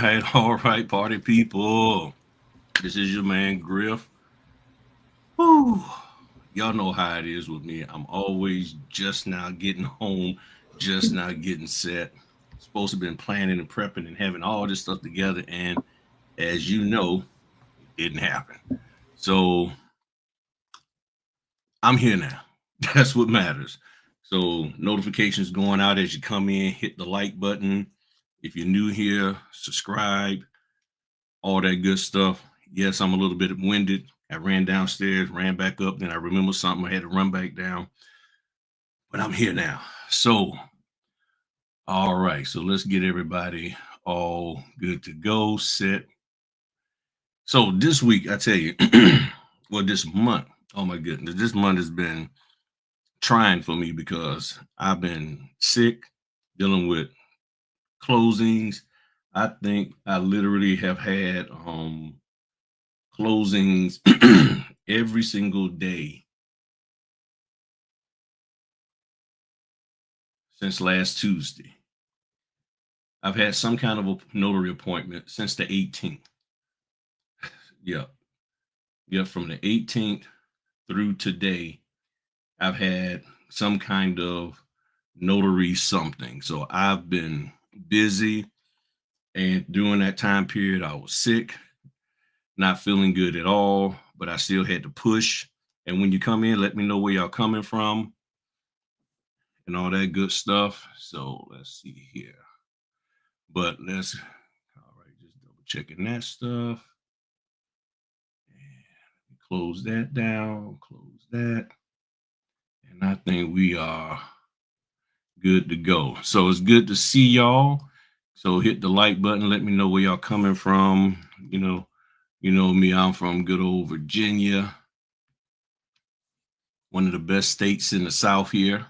all right, party people. This is your man Griff. Whew. Y'all know how it is with me. I'm always just now getting home, just now getting set. Supposed to been planning and prepping and having all this stuff together, and as you know, it didn't happen. So I'm here now. That's what matters. So notifications going out as you come in. Hit the like button. If you're new here, subscribe. All that good stuff. Yes, I'm a little bit winded. I ran downstairs, ran back up, then I remembered something. I had to run back down, but I'm here now. So, all right. So let's get everybody all good to go, set. So this week, I tell you, well, this month, oh my goodness, this month has been trying for me because I've been sick, dealing with closings. I think I literally have had closings every single day since last Tuesday. I've had some kind of a notary appointment since the 18th. Yep. Yep. From the 18th through today, I've had some kind of notary something. So I've been busy. And during that time period, I was sick, not feeling good at all, but I still had to push. And when you come in, let me know where y'all coming from and all that good stuff. So let's see here. But let's, all right, just double checking that stuff. And close that down, close that. And I think we are good to go. So it's good to see y'all. So hit the like button. Let me know where y'all coming from. You know me, I'm from good old Virginia, one of the best states in the South here.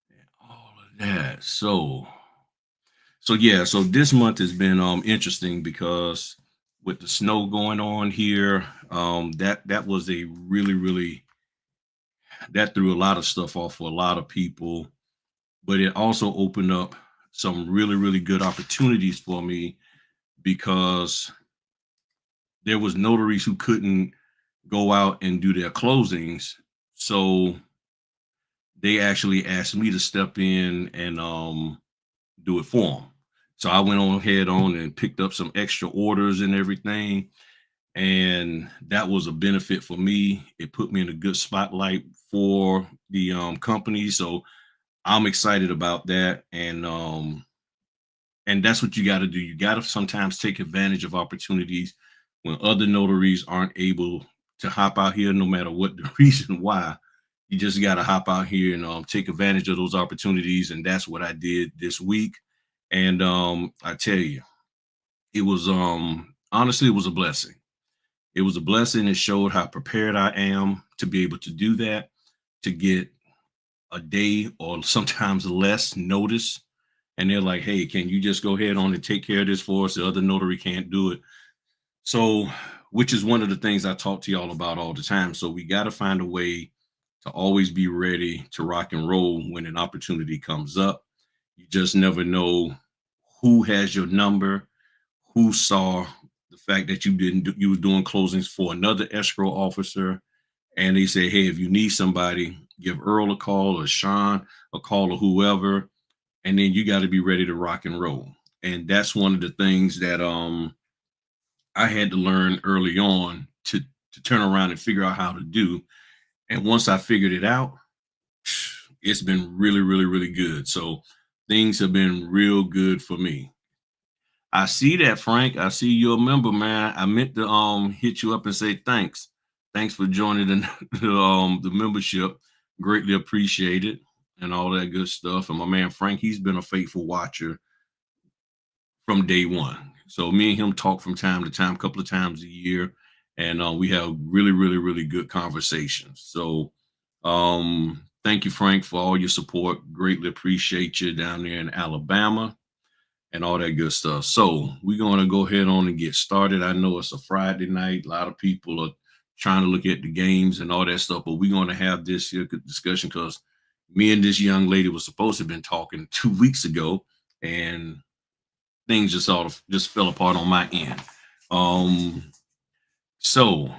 And all of that. So yeah, so this month has been interesting because with the snow going on here, that was a really that threw a lot of stuff off for a lot of people, but it also opened up some really good opportunities for me because there was notaries who couldn't go out and do their closings. So they actually asked me to step in and do it for them. So I went on ahead on and picked up some extra orders and everything. And that was a benefit for me. It put me in a good spotlight for the company. So I'm excited about that. And that's what you got to do. You got to sometimes take advantage of opportunities when other notaries aren't able to hop out here, no matter what the reason why. You just got to hop out here and take advantage of those opportunities. And that's what I did this week. And I tell you, it was honestly, it was a blessing. It was a blessing. It showed how prepared I am to be able to do that, to get a day or sometimes less notice. And they're like, hey, can you just go ahead on and take care of this for us? The other notary can't do it. So, which is one of the things I talk to y'all about all the time. So we got to find a way to always be ready to rock and roll when an opportunity comes up. You just never know who has your number, who saw the fact that you were doing closings for another escrow officer, and they say, hey, if you need somebody, give Earl a call or Sean a call or whoever, and then you got to be ready to rock and roll. And that's one of the things that I had to learn early on to turn around and figure out how to do. And once I figured it out, it's been really good. So things have been real good for me. I see that, Frank. I see you're a member, man. I meant to hit you up and say thanks. Thanks for joining the membership. Greatly appreciated and all that good stuff. And my man Frank, he's been a faithful watcher from day one. So me and him talk from time to time, a couple of times a year, and we have really good conversations. So thank you, Frank, for all your support. Greatly appreciate you down there in Alabama and all that good stuff. So we're going to go ahead on and get started. I know it's a Friday night. A lot of people are trying to look at the games and all that stuff, but we're going to have this here discussion because me and this young lady was supposed to have been talking 2 weeks ago, and things just sort of just fell apart on my end. So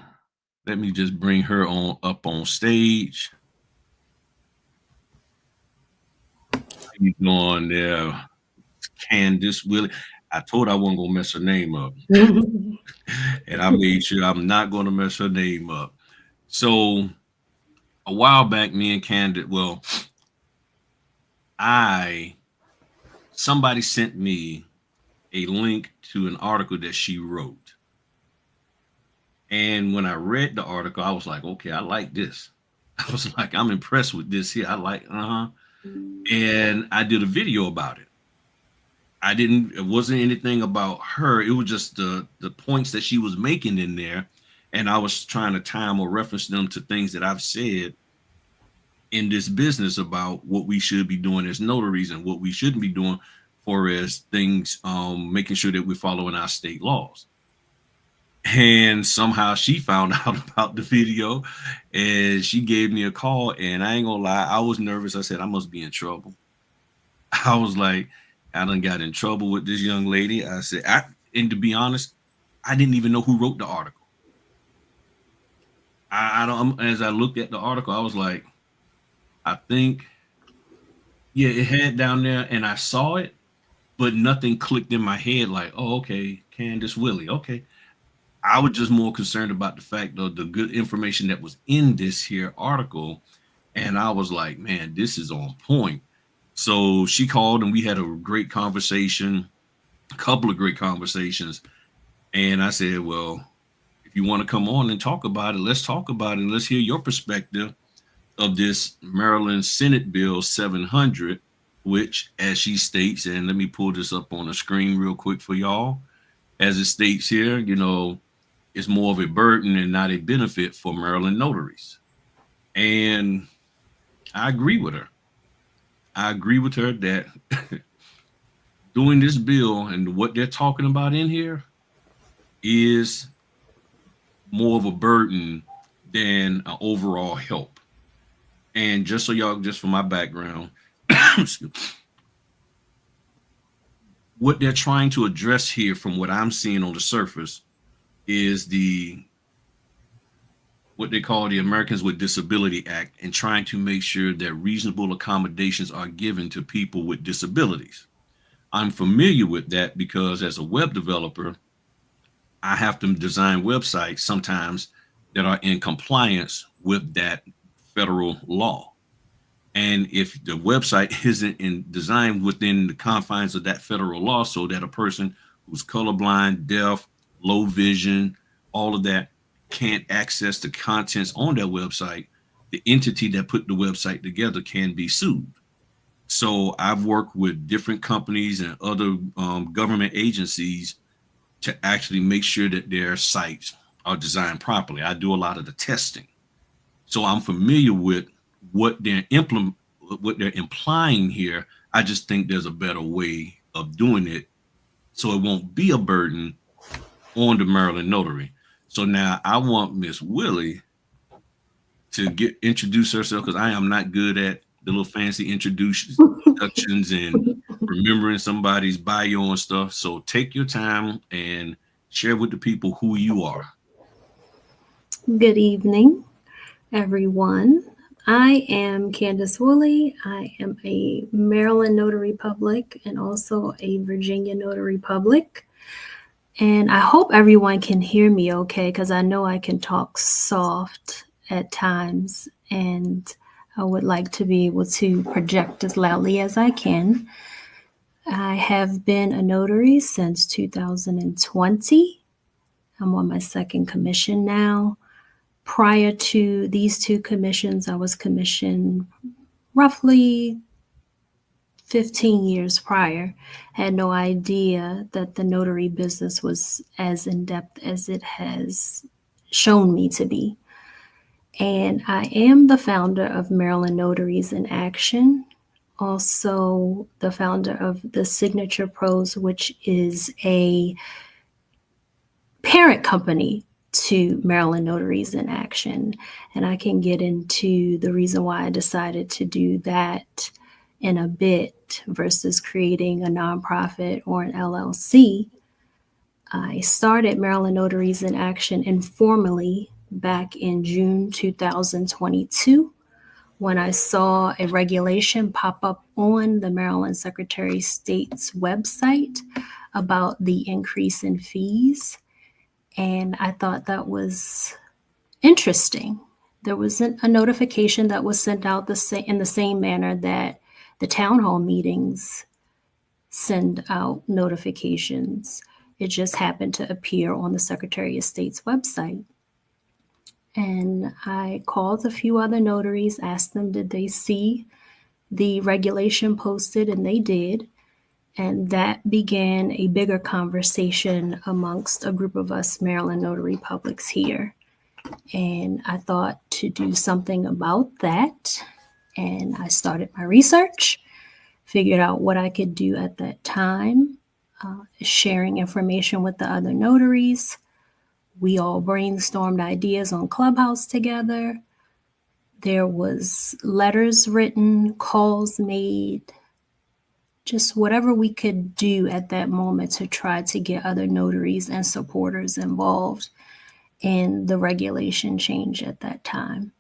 let me just bring her on up on stage. How you doing there, Candice, Willie? I told I wasn't gonna mess her name up, and I made sure I'm not gonna mess her name up. So a while back, me and Candice, well, I somebody sent me a link to an article that she wrote. And when I read the article, I was like, okay, I like this. I was like, I'm impressed with this here. I like, And I did a video about it. It wasn't anything about her. It was just the points that she was making in there. And I was trying to time or reference them to things that I've said in this business about what we should be doing as notaries and what we shouldn't be doing for as things, making sure that we're following our state laws. And somehow she found out about the video and she gave me a call, and I ain't gonna lie, I was nervous. I said, I must be in trouble. I was like, I done got in trouble with this young lady. I said, and to be honest, I didn't even know who wrote the article. I don't, as I looked at the article, I was like, I think, yeah, it had down there and I saw it, but nothing clicked in my head like, oh, okay, Candice Willie. Okay. I was just more concerned about the fact of the good information that was in this here article. And I was like, man, this is on point. So she called and we had a great conversation, a couple of great conversations. And I said, well, if you want to come on and talk about it, let's talk about it. And let's hear your perspective of this Maryland Senate Bill 700, which, as she states, and let me pull this up on the screen real quick for y'all. As it states here, is more of a burden and not a benefit for Maryland notaries. And I agree with her. I agree with her that doing this bill and what they're talking about in here is more of a burden than an overall help. And just so y'all, just for my background, what they're trying to address here from what I'm seeing on the surface is what they call the Americans with Disability Act, and trying to make sure that reasonable accommodations are given to people with disabilities. I'm familiar with that because as a web developer, I have to design websites sometimes that are in compliance with that federal law. And if the website isn't designed within the confines of that federal law, so that a person who's colorblind, deaf, low vision, all of that can't access the contents on that website, the entity that put the website together can be sued. So I've worked with different companies and other government agencies to actually make sure that their sites are designed properly. I do a lot of the testing. So I'm familiar with what they're implying here. I just think there's a better way of doing it so it won't be a burden on the Maryland notary. So now I want Miss Willie to introduce herself, because I am not good at the little fancy introductions and remembering somebody's bio and stuff. So take your time and share with the people who you are. Good evening, everyone. I am Candice Willie. I am a Maryland Notary Public and also a Virginia Notary Public. And I hope everyone can hear me okay, because I know I can talk soft at times, and I would like to be able to project as loudly as I can. I have been a notary since 2020. I'm on my second commission now. Prior to these two commissions, I was commissioned roughly 15 years prior. Had no idea that the notary business was as in-depth as it has shown me to be. And I am the founder of Maryland Notaries in Action, also the founder of the Signature Pros, which is a parent company to Maryland Notaries in Action. And I can get into the reason why I decided to do that in a bit versus creating a nonprofit or an LLC, I started Maryland Notaries in Action informally back in June 2022 when I saw a regulation pop up on the Maryland Secretary of State's website about the increase in fees. And I thought that was interesting. There was a notification that was sent out in the same manner that the town hall meetings send out notifications. It just happened to appear on the Secretary of State's website. And I called a few other notaries, asked them, did they see the regulation posted? And they did. And that began a bigger conversation amongst a group of us Maryland notary publics here. And I thought to do something about that. And I started my research, figured out what I could do at that time, sharing information with the other notaries. We all brainstormed ideas on Clubhouse together. There was letters written, calls made, just whatever we could do at that moment to try to get other notaries and supporters involved in the regulation change at that time.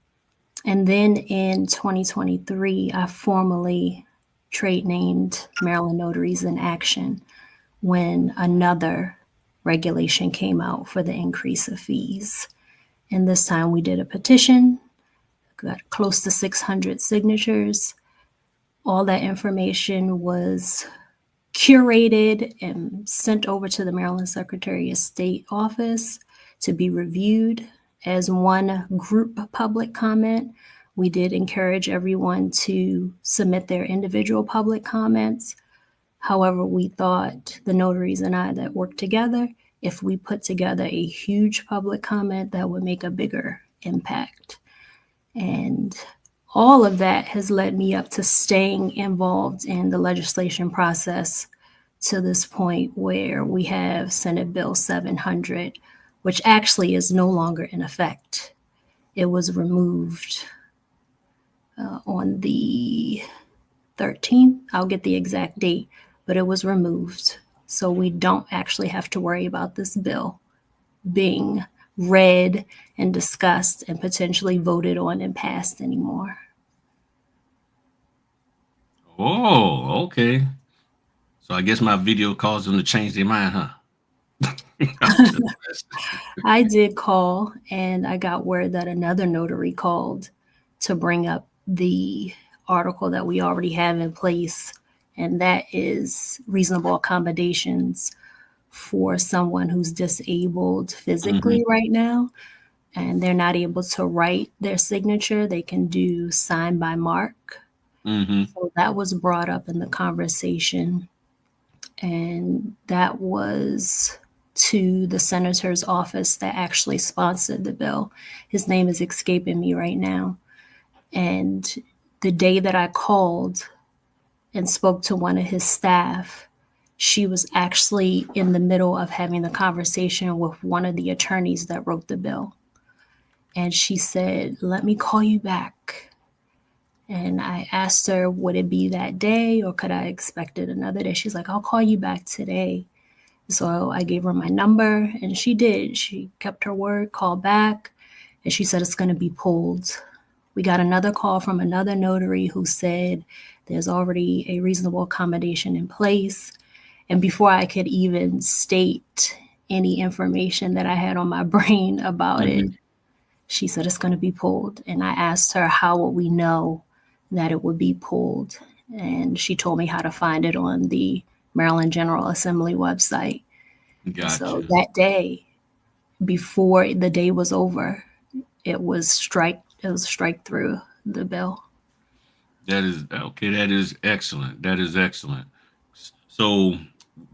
And then in 2023, I formally trade named Maryland Notaries in Action when another regulation came out for the increase of fees. And this time we did a petition, got close to 600 signatures. All that information was curated and sent over to the Maryland Secretary of State office to be reviewed as one group public comment. We did encourage everyone to submit their individual public comments. However, we thought, the notaries and I that worked together, if we put together a huge public comment, that would make a bigger impact. And all of that has led me up to staying involved in the legislation process to this point where we have Senate Bill 700, which actually is no longer in effect. It was removed on the 13th. I'll get the exact date, but it was removed. So we don't actually have to worry about this bill being read and discussed and potentially voted on and passed anymore. Oh, okay. So I guess my video caused them to change their mind, huh? I did call, and I got word that another notary called to bring up the article that we already have in place, and that is reasonable accommodations for someone who's disabled physically right now, and they're not able to write their signature. They can do sign by mark. So that was brought up in the conversation, and that was to the senator's office that actually sponsored the bill. His name is escaping me right now. And the day that I called and spoke to one of his staff, she was actually in the middle of having the conversation with one of the attorneys that wrote the bill. And she said, let me call you back. And I asked her, would it be that day or could I expect it another day? She's like, I'll call you back today. So I gave her my number and she did. She kept her word, called back, and she said it's going to be pulled. We got another call from another notary who said there's already a reasonable accommodation in place. And before I could even state any information that I had on my brain about it, she said it's going to be pulled. And I asked her, how would we know that it would be pulled? And she told me how to find it on the Maryland General Assembly website. Gotcha. So that day, before the day was over, it was strike through the bill. That is okay. That is excellent. That is excellent. So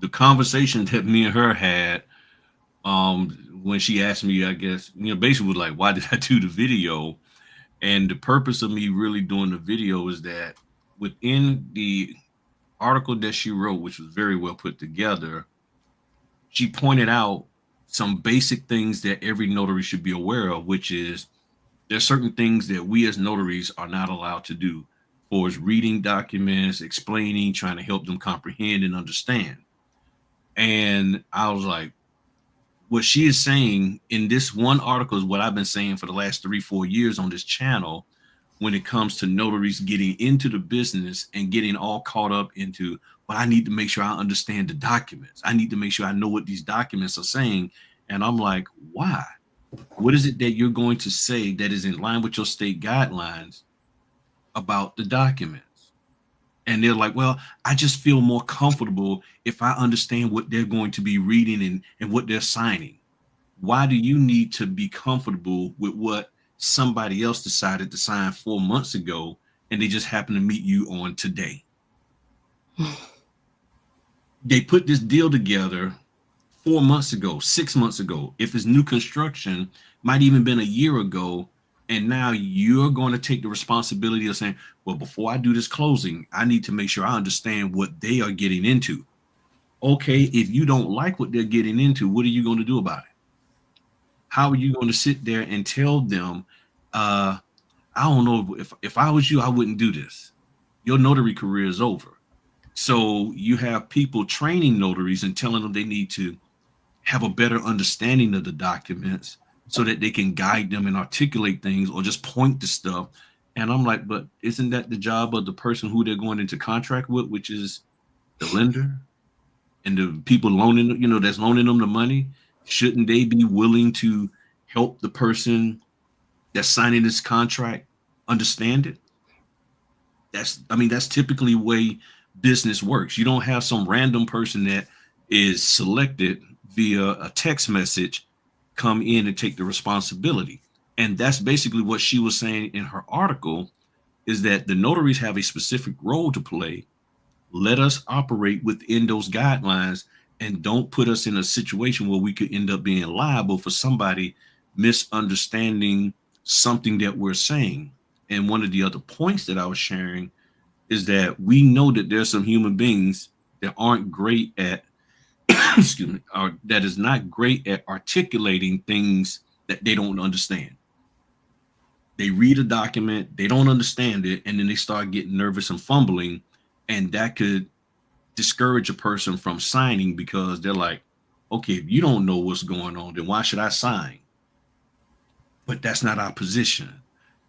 the conversation that me and her had, when she asked me, I guess, basically was like, why did I do the video? And the purpose of me really doing the video is that within the article that she wrote, which was very well put together, she pointed out some basic things that every notary should be aware of, which is there's certain things that we as notaries are not allowed to do. far as reading documents, explaining, trying to help them comprehend and understand. And I was like, what she is saying in this one article is what I've been saying for the last 3, 4 years on this channel when it comes to notaries getting into the business and getting all caught up into, well, I need to make sure I understand the documents. I need to make sure I know what these documents are saying. And I'm like, why? What is it that you're going to say that is in line with your state guidelines about the documents? And they're like, well, I just feel more comfortable if I understand what they're going to be reading and what they're signing. Why do you need to be comfortable with what somebody else decided to sign 4 months ago and they just happen to meet you on today? They put this deal together 4 months ago, 6 months ago. If it's new construction, might even been a year ago. And now you're going to take the responsibility of saying, well, before I do this closing, I need to make sure I understand what they are getting into. Okay, if you don't like what they're getting into, what are you going to do about it? How are you going to sit there and tell them, I don't know, if I was you, I wouldn't do this. Your notary career is over. So you have people training notaries and telling them they need to have a better understanding of the documents so that they can guide them and articulate things or just point to stuff. And I'm like, but isn't that the job of the person who they're going into contract with, which is the lender and the people loaning, that's loaning them the money? Shouldn't they be willing to help the person that's signing this contract understand it? That's typically the way business works. You don't have some random person that is selected via a text message come in and take the responsibility. And that's basically what she was saying in her article, is that the notaries have a specific role to play. Let us operate within those guidelines and don't put us in a situation where we could end up being liable for somebody misunderstanding something that we're saying. And one of the other points that I was sharing is that we know that there's some human beings that aren't great at excuse me, or that is not great at articulating things that they don't understand. They read a document, they don't understand it, and then they start getting nervous and fumbling, and that could discourage a person from signing because they're like, okay, if you don't know what's going on, then why should I sign? But that's not our position.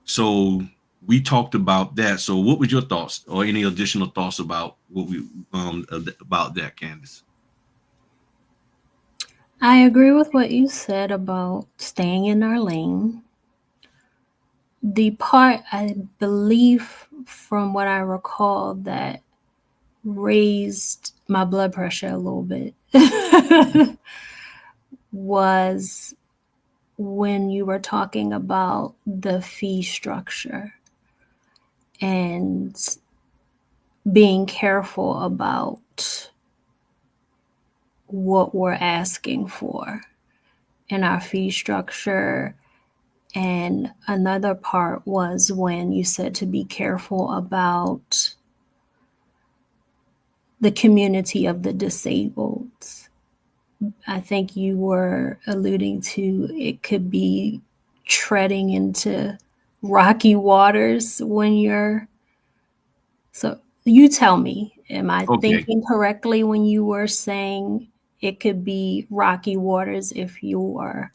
So we talked about that. So what was your thoughts or any additional thoughts about what we about that, Candice? I agree with what you said about staying in our lane. The part I believe, from what I recall, that raised my blood pressure a little bit was when you were talking about the fee structure and being careful about what we're asking for in our fee structure. And another part was when you said to be careful about the community of the disabled. I think you were alluding to it could be treading into rocky waters when you're. So you tell me, am I Okay. thinking correctly when you were saying it could be rocky waters if you are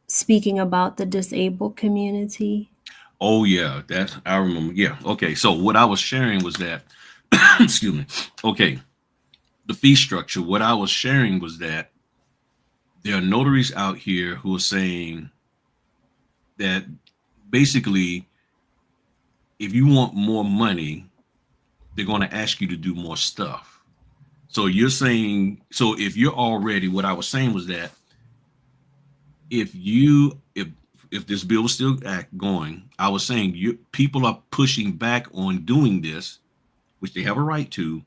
speaking about the disabled community? Oh yeah, that I remember. Yeah. Okay. So what I was sharing was that excuse me. Okay. The fee structure. What I was sharing was that there are notaries out here who are saying that basically if you want more money, they're going to ask you to do more stuff. So you're saying, so if you're already, what I was saying was that if you if this bill was still going, I was saying people are pushing back on doing this, which they have a right to,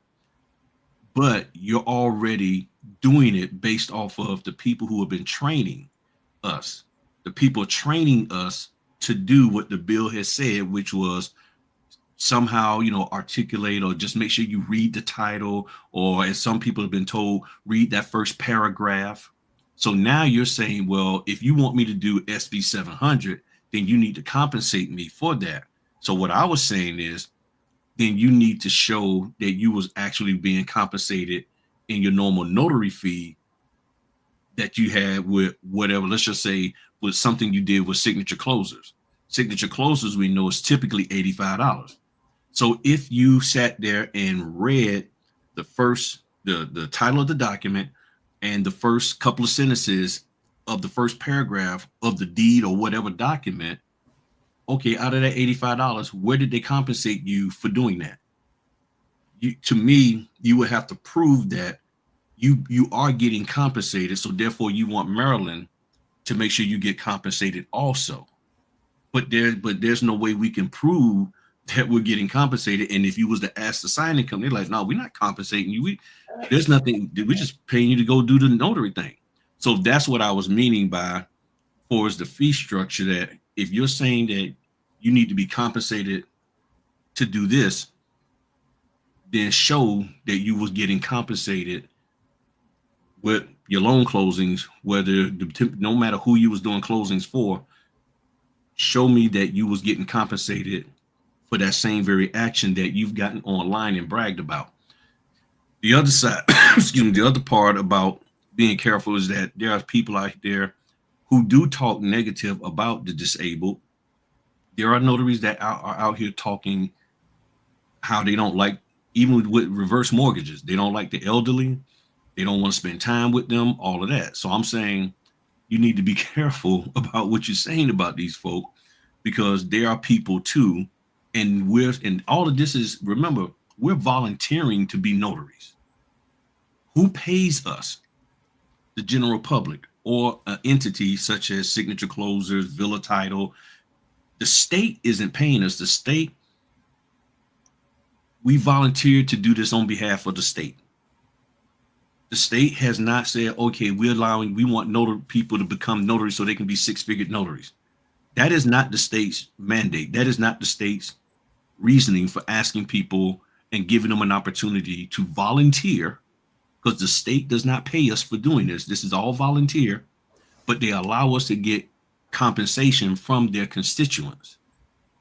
but you're already doing it based off of the people who have been training us. The people training us to do what the bill has said, which was somehow, articulate or just make sure you read the title, or as some people have been told, read that first paragraph. So now you're saying, well, if you want me to do SB 700, then you need to compensate me for that. So what I was saying is then you need to show that you was actually being compensated in your normal notary fee that you had with whatever, let's just say with something you did with signature closers. Signature closers, we know, is typically $85. So if you sat there and read the title of the document and the first couple of sentences of the first paragraph of the deed or whatever document, okay, out of that $85, where did they compensate you for doing that? To me, you would have to prove that you are getting compensated. So therefore, you want Maryland to make sure you get compensated also. But there's no way we can prove that we're getting compensated. And if you was to ask the signing company, they're like, no, we're not compensating you. There's nothing. We're just paying you to go do the notary thing. So that's what I was meaning by, for is the fee structure, that if you're saying that you need to be compensated to do this, then show that you was getting compensated with your loan closings, whether no matter who you was doing closings for, show me that you was getting compensated for that same very action that you've gotten online and bragged about. The other side, excuse me, the other part about being careful is that there are people out there who do talk negative about the disabled. There are notaries that are out here talking how they don't like, even with reverse mortgages, they don't like the elderly. They don't want to spend time with them, all of that. So I'm saying you need to be careful about what you're saying about these folk, because there are people too. And all of this is, remember, we're volunteering to be notaries. Who pays us? The general public or an entity such as Signature Closers, Villa Title. The state isn't paying us. The state, we volunteered to do this on behalf of the state. The state has not said, okay, we want notary people to become notaries so they can be six-figure notaries. That is not the state's mandate. That is not the state's reasoning for asking people and giving them an opportunity to volunteer, because the state does not pay us for doing this. This is all volunteer, but they allow us to get compensation from their constituents.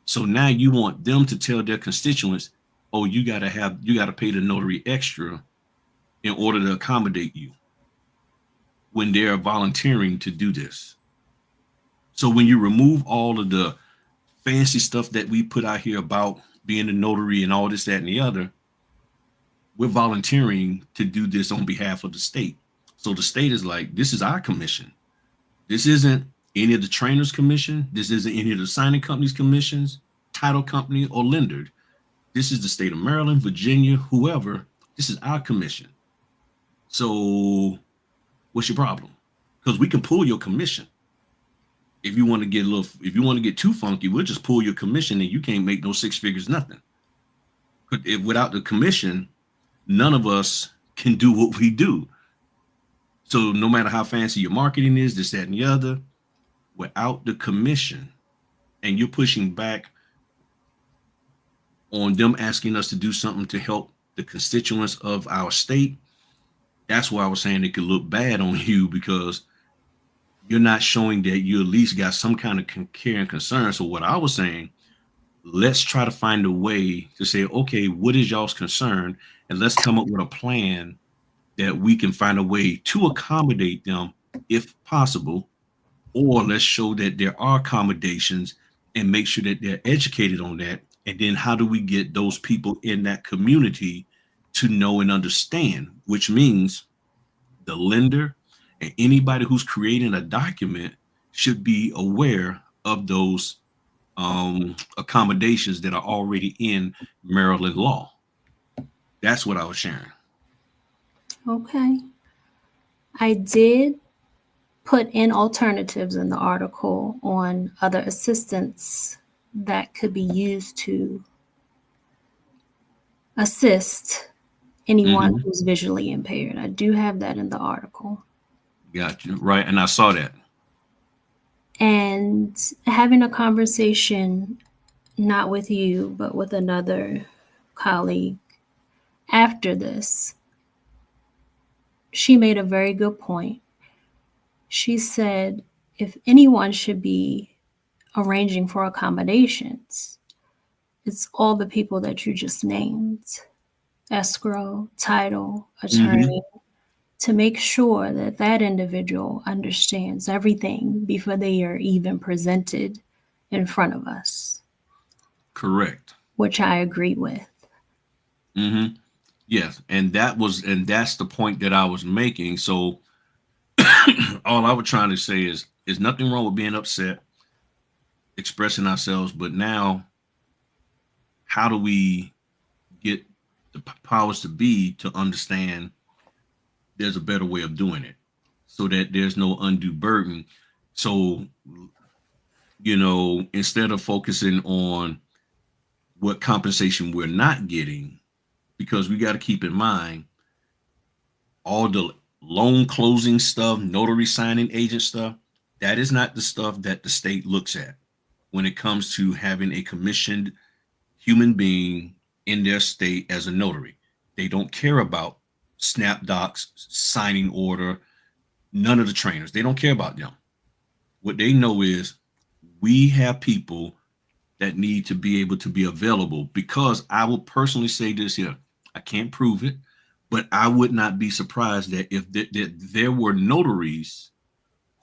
So now you want them to tell their constituents, oh, you got to pay the notary extra in order to accommodate you, when they're volunteering to do this. So when you remove all of the fancy stuff that we put out here about being a notary and all this, that, and the other, we're volunteering to do this on behalf of the state. So the state is like, this is our commission. This isn't any of the trainers' commission. This isn't any of the signing companies' commissions, title company, or lender. This is the state of Maryland, Virginia, whoever. This is our commission. So what's your problem? Because we can pull your commission. If you want to get too funky, we'll just pull your commission and you can't make no six figures, nothing. Without the commission, none of us can do what we do. So no matter how fancy your marketing is, this, that, and the other, without the commission, and you're pushing back on them asking us to do something to help the constituents of our state, that's why I was saying it could look bad on you, because you're not showing that you at least got some kind of care and concern. So what I was saying, let's try to find a way to say, okay, what is y'all's concern? And let's come up with a plan that we can find a way to accommodate them if possible, or let's show that there are accommodations and make sure that they're educated on that. And then how do we get those people in that community to know and understand, which means the lender and anybody who's creating a document should be aware of those accommodations that are already in Maryland law. That's what I was sharing. Okay. I did put in alternatives in the article on other assistance that could be used to assist anyone who's visually impaired. I do have that in the article. Got you. Right. And I saw that. And having a conversation, not with you, but with another colleague after this, she made a very good point. She said, if anyone should be arranging for accommodations, it's all the people that you just named, escrow, title, Mm-hmm. attorney, to make sure that that individual understands everything before they are even presented in front of us, Correct. which I agree with. Mm-hmm. Yes, and that's the point that I was making. So all I was trying to say is nothing wrong with being upset, expressing ourselves, but now how do we get the powers to be to understand there's a better way of doing it so that there's no undue burden. So, instead of focusing on what compensation we're not getting, because we got to keep in mind all the loan closing stuff, notary signing agent stuff, that is not the stuff that the state looks at when it comes to having a commissioned human being in their state as a notary. They don't care about snap docs, signing order, none of the trainers. They don't care about them. What they know is we have people that need to be able to be available, because I will personally say this here. I can't prove it, but I would not be surprised that if there were notaries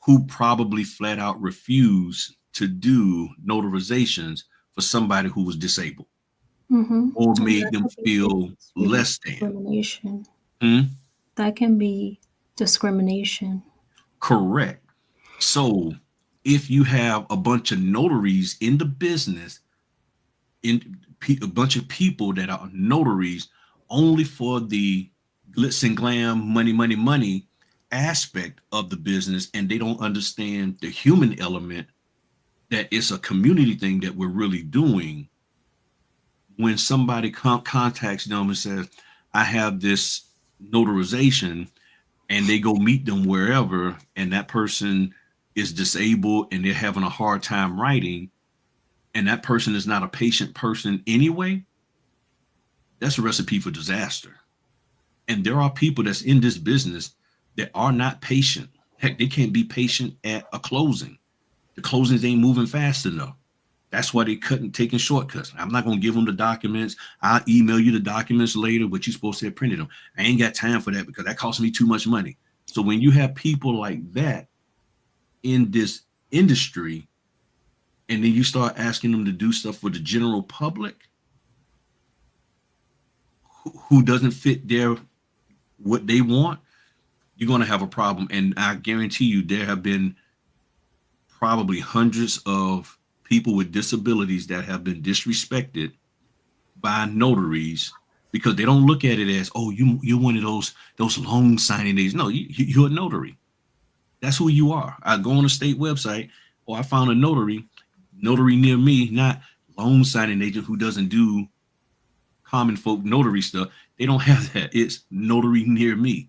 who probably flat out refuse to do notarizations for somebody who was disabled Mm-hmm. or And made that them could be feel really less than. discrimination. Hmm? That can be discrimination. Correct. So if you have a bunch of notaries in the business, a bunch of people that are notaries only for the glitz and glam, money, money, money aspect of the business, and they don't understand the human element, that it's a community thing that we're really doing. When somebody contacts them and says, I have this notarization, and they go meet them wherever, and that person is disabled and they're having a hard time writing, and that person is not a patient person anyway, that's a recipe for disaster. And there are people that's in this business that are not patient. Heck, they can't be patient at a closing. The closings ain't moving fast enough. That's why they couldn't taking shortcuts. I'm not gonna give them the documents. I'll email you the documents later, but you're supposed to have printed them. I ain't got time for that because that costs me too much money. So when you have people like that in this industry, and then you start asking them to do stuff for the general public who doesn't fit their what they want, you're going to have a problem. And I guarantee you, there have been probably hundreds of people with disabilities that have been disrespected by notaries because they don't look at it as, oh, you're one of those loan signing days. No, you're a notary. That's who you are. I go on a state website, or I found a notary near me, not loan signing agent who doesn't do common folk notary stuff. They don't have that. It's notary near me.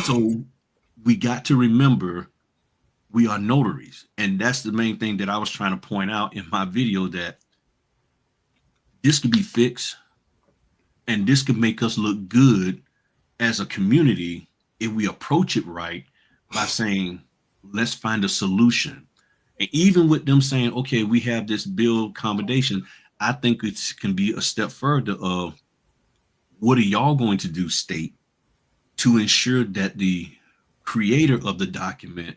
So we got to remember we are notaries. And that's the main thing that I was trying to point out in my video, that this could be fixed and this could make us look good as a community if we approach it right by saying, let's find a solution. And even with them saying, okay, we have this bill accommodation, I think it can be a step further of what are y'all going to do, state, to ensure that the creator of the document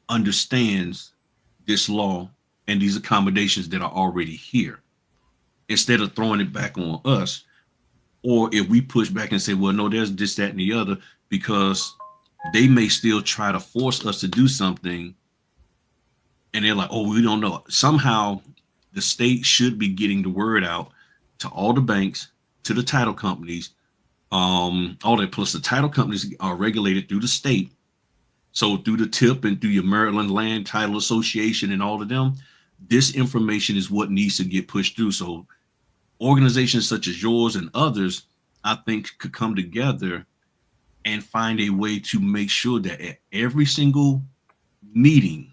understands this law and these accommodations that are already here, instead of throwing it back on us. Or if we push back and say, well, no, there's this, that, and the other, because they may still try to force us to do something. And they're like, oh, we don't know. Somehow the state should be getting the word out to all the banks, to the title companies, all that. Plus the title companies are regulated through the state. So through the TIP and through your Maryland Land Title Association and all of them, this information is what needs to get pushed through. So organizations such as yours and others, I think, could come together and find a way to make sure that at every single meeting,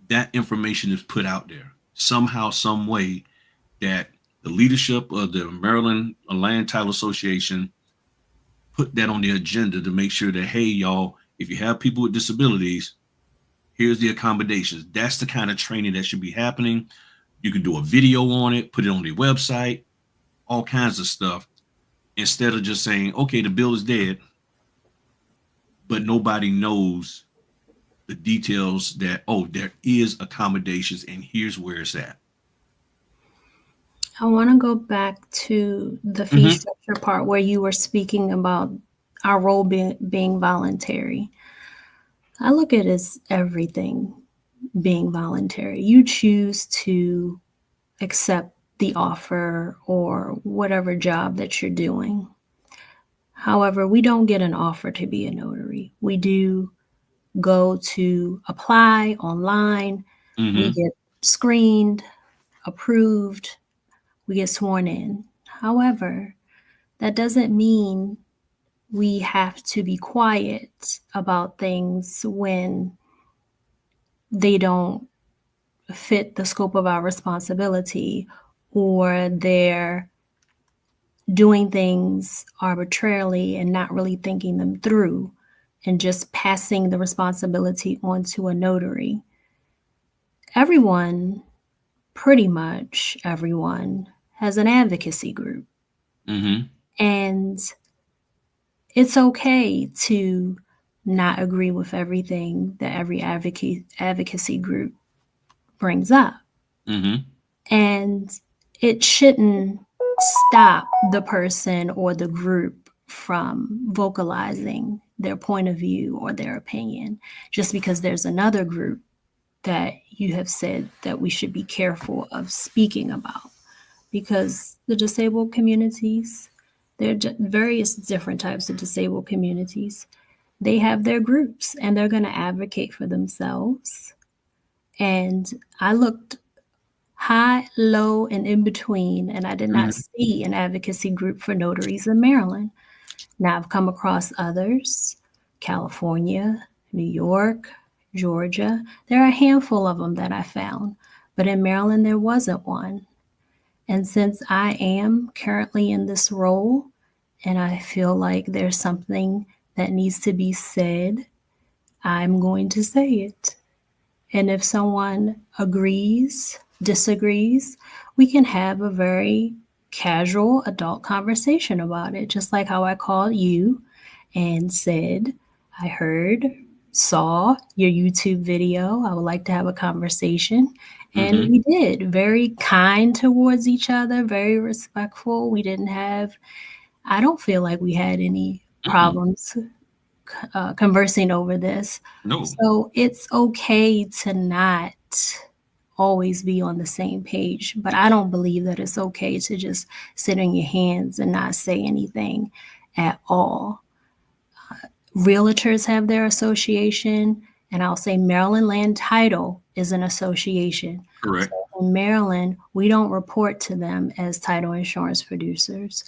that information is put out there somehow, some way, that the leadership of the Maryland Land Title Association put that on the agenda to make sure that, hey, y'all, if you have people with disabilities, here's the accommodations. That's the kind of training that should be happening. You can do a video on it, put it on their website, all kinds of stuff, instead of just saying, okay, the bill is dead, but nobody knows the details that, oh, there is accommodations and here's where it's at. I want to go back to the fee Mm-hmm. structure part where you were speaking about our role being voluntary. I look at it as everything being voluntary. You choose to accept the offer or whatever job that you're doing. However, we don't get an offer to be a notary. We do go to apply online, we Mm-hmm. get screened, approved, we get sworn in. However, that doesn't mean we have to be quiet about things when they don't fit the scope of our responsibility or they're doing things arbitrarily and not really thinking them through and just passing the responsibility onto a notary. Everyone, pretty much everyone, has an advocacy group. Mm-hmm. And it's okay to not agree with everything that every advocacy group brings up. Mm-hmm. And it shouldn't stop the person or the group from vocalizing their point of view or their opinion just because there's another group that you have said that we should be careful of speaking about. Because the disabled communities, there are various different types of disabled communities. They have their groups and they're going to advocate for themselves. And I looked high, low, and in between, and I did not Mm-hmm. see an advocacy group for notaries in Maryland. Now I've come across others, California, New York, Georgia. There are a handful of them that I found, but in Maryland there wasn't one. And since I am currently in this role and I feel like there's something that needs to be said, I'm going to say it. And if someone agrees, disagrees, we can have a very casual adult conversation about it, just like how I called you and said, I heard, saw your YouTube video. I would like to have a conversation. And Mm-hmm. we did. Very kind towards each other, very respectful. I don't feel like we had any Mm-mm. problems conversing over this. No. So it's okay to not always be on the same page, but I don't believe that it's okay to just sit in your hands and not say anything at all. Realtors have their association, and I'll say Maryland Land Title is an association. Correct. So in Maryland, we don't report to them as title insurance producers.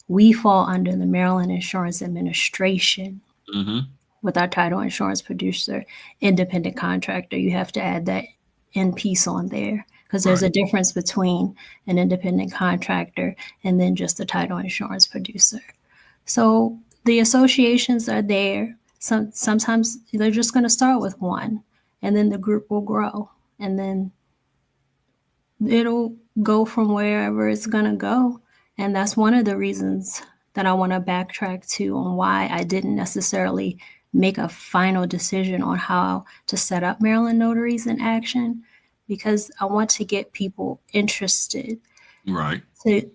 We fall under the Maryland Insurance Administration Mm-hmm. with our title insurance producer, independent contractor. You have to add that in piece on there because there's Right. a difference between an independent contractor and then just a title insurance producer. So the associations are there. Sometimes they're just going to start with one, and then the group will grow, and then it'll go from wherever it's going to go. And that's one of the reasons that I want to backtrack to on why I didn't necessarily make a final decision on how to set up Maryland Notaries in Action, because I want to get people interested. Right.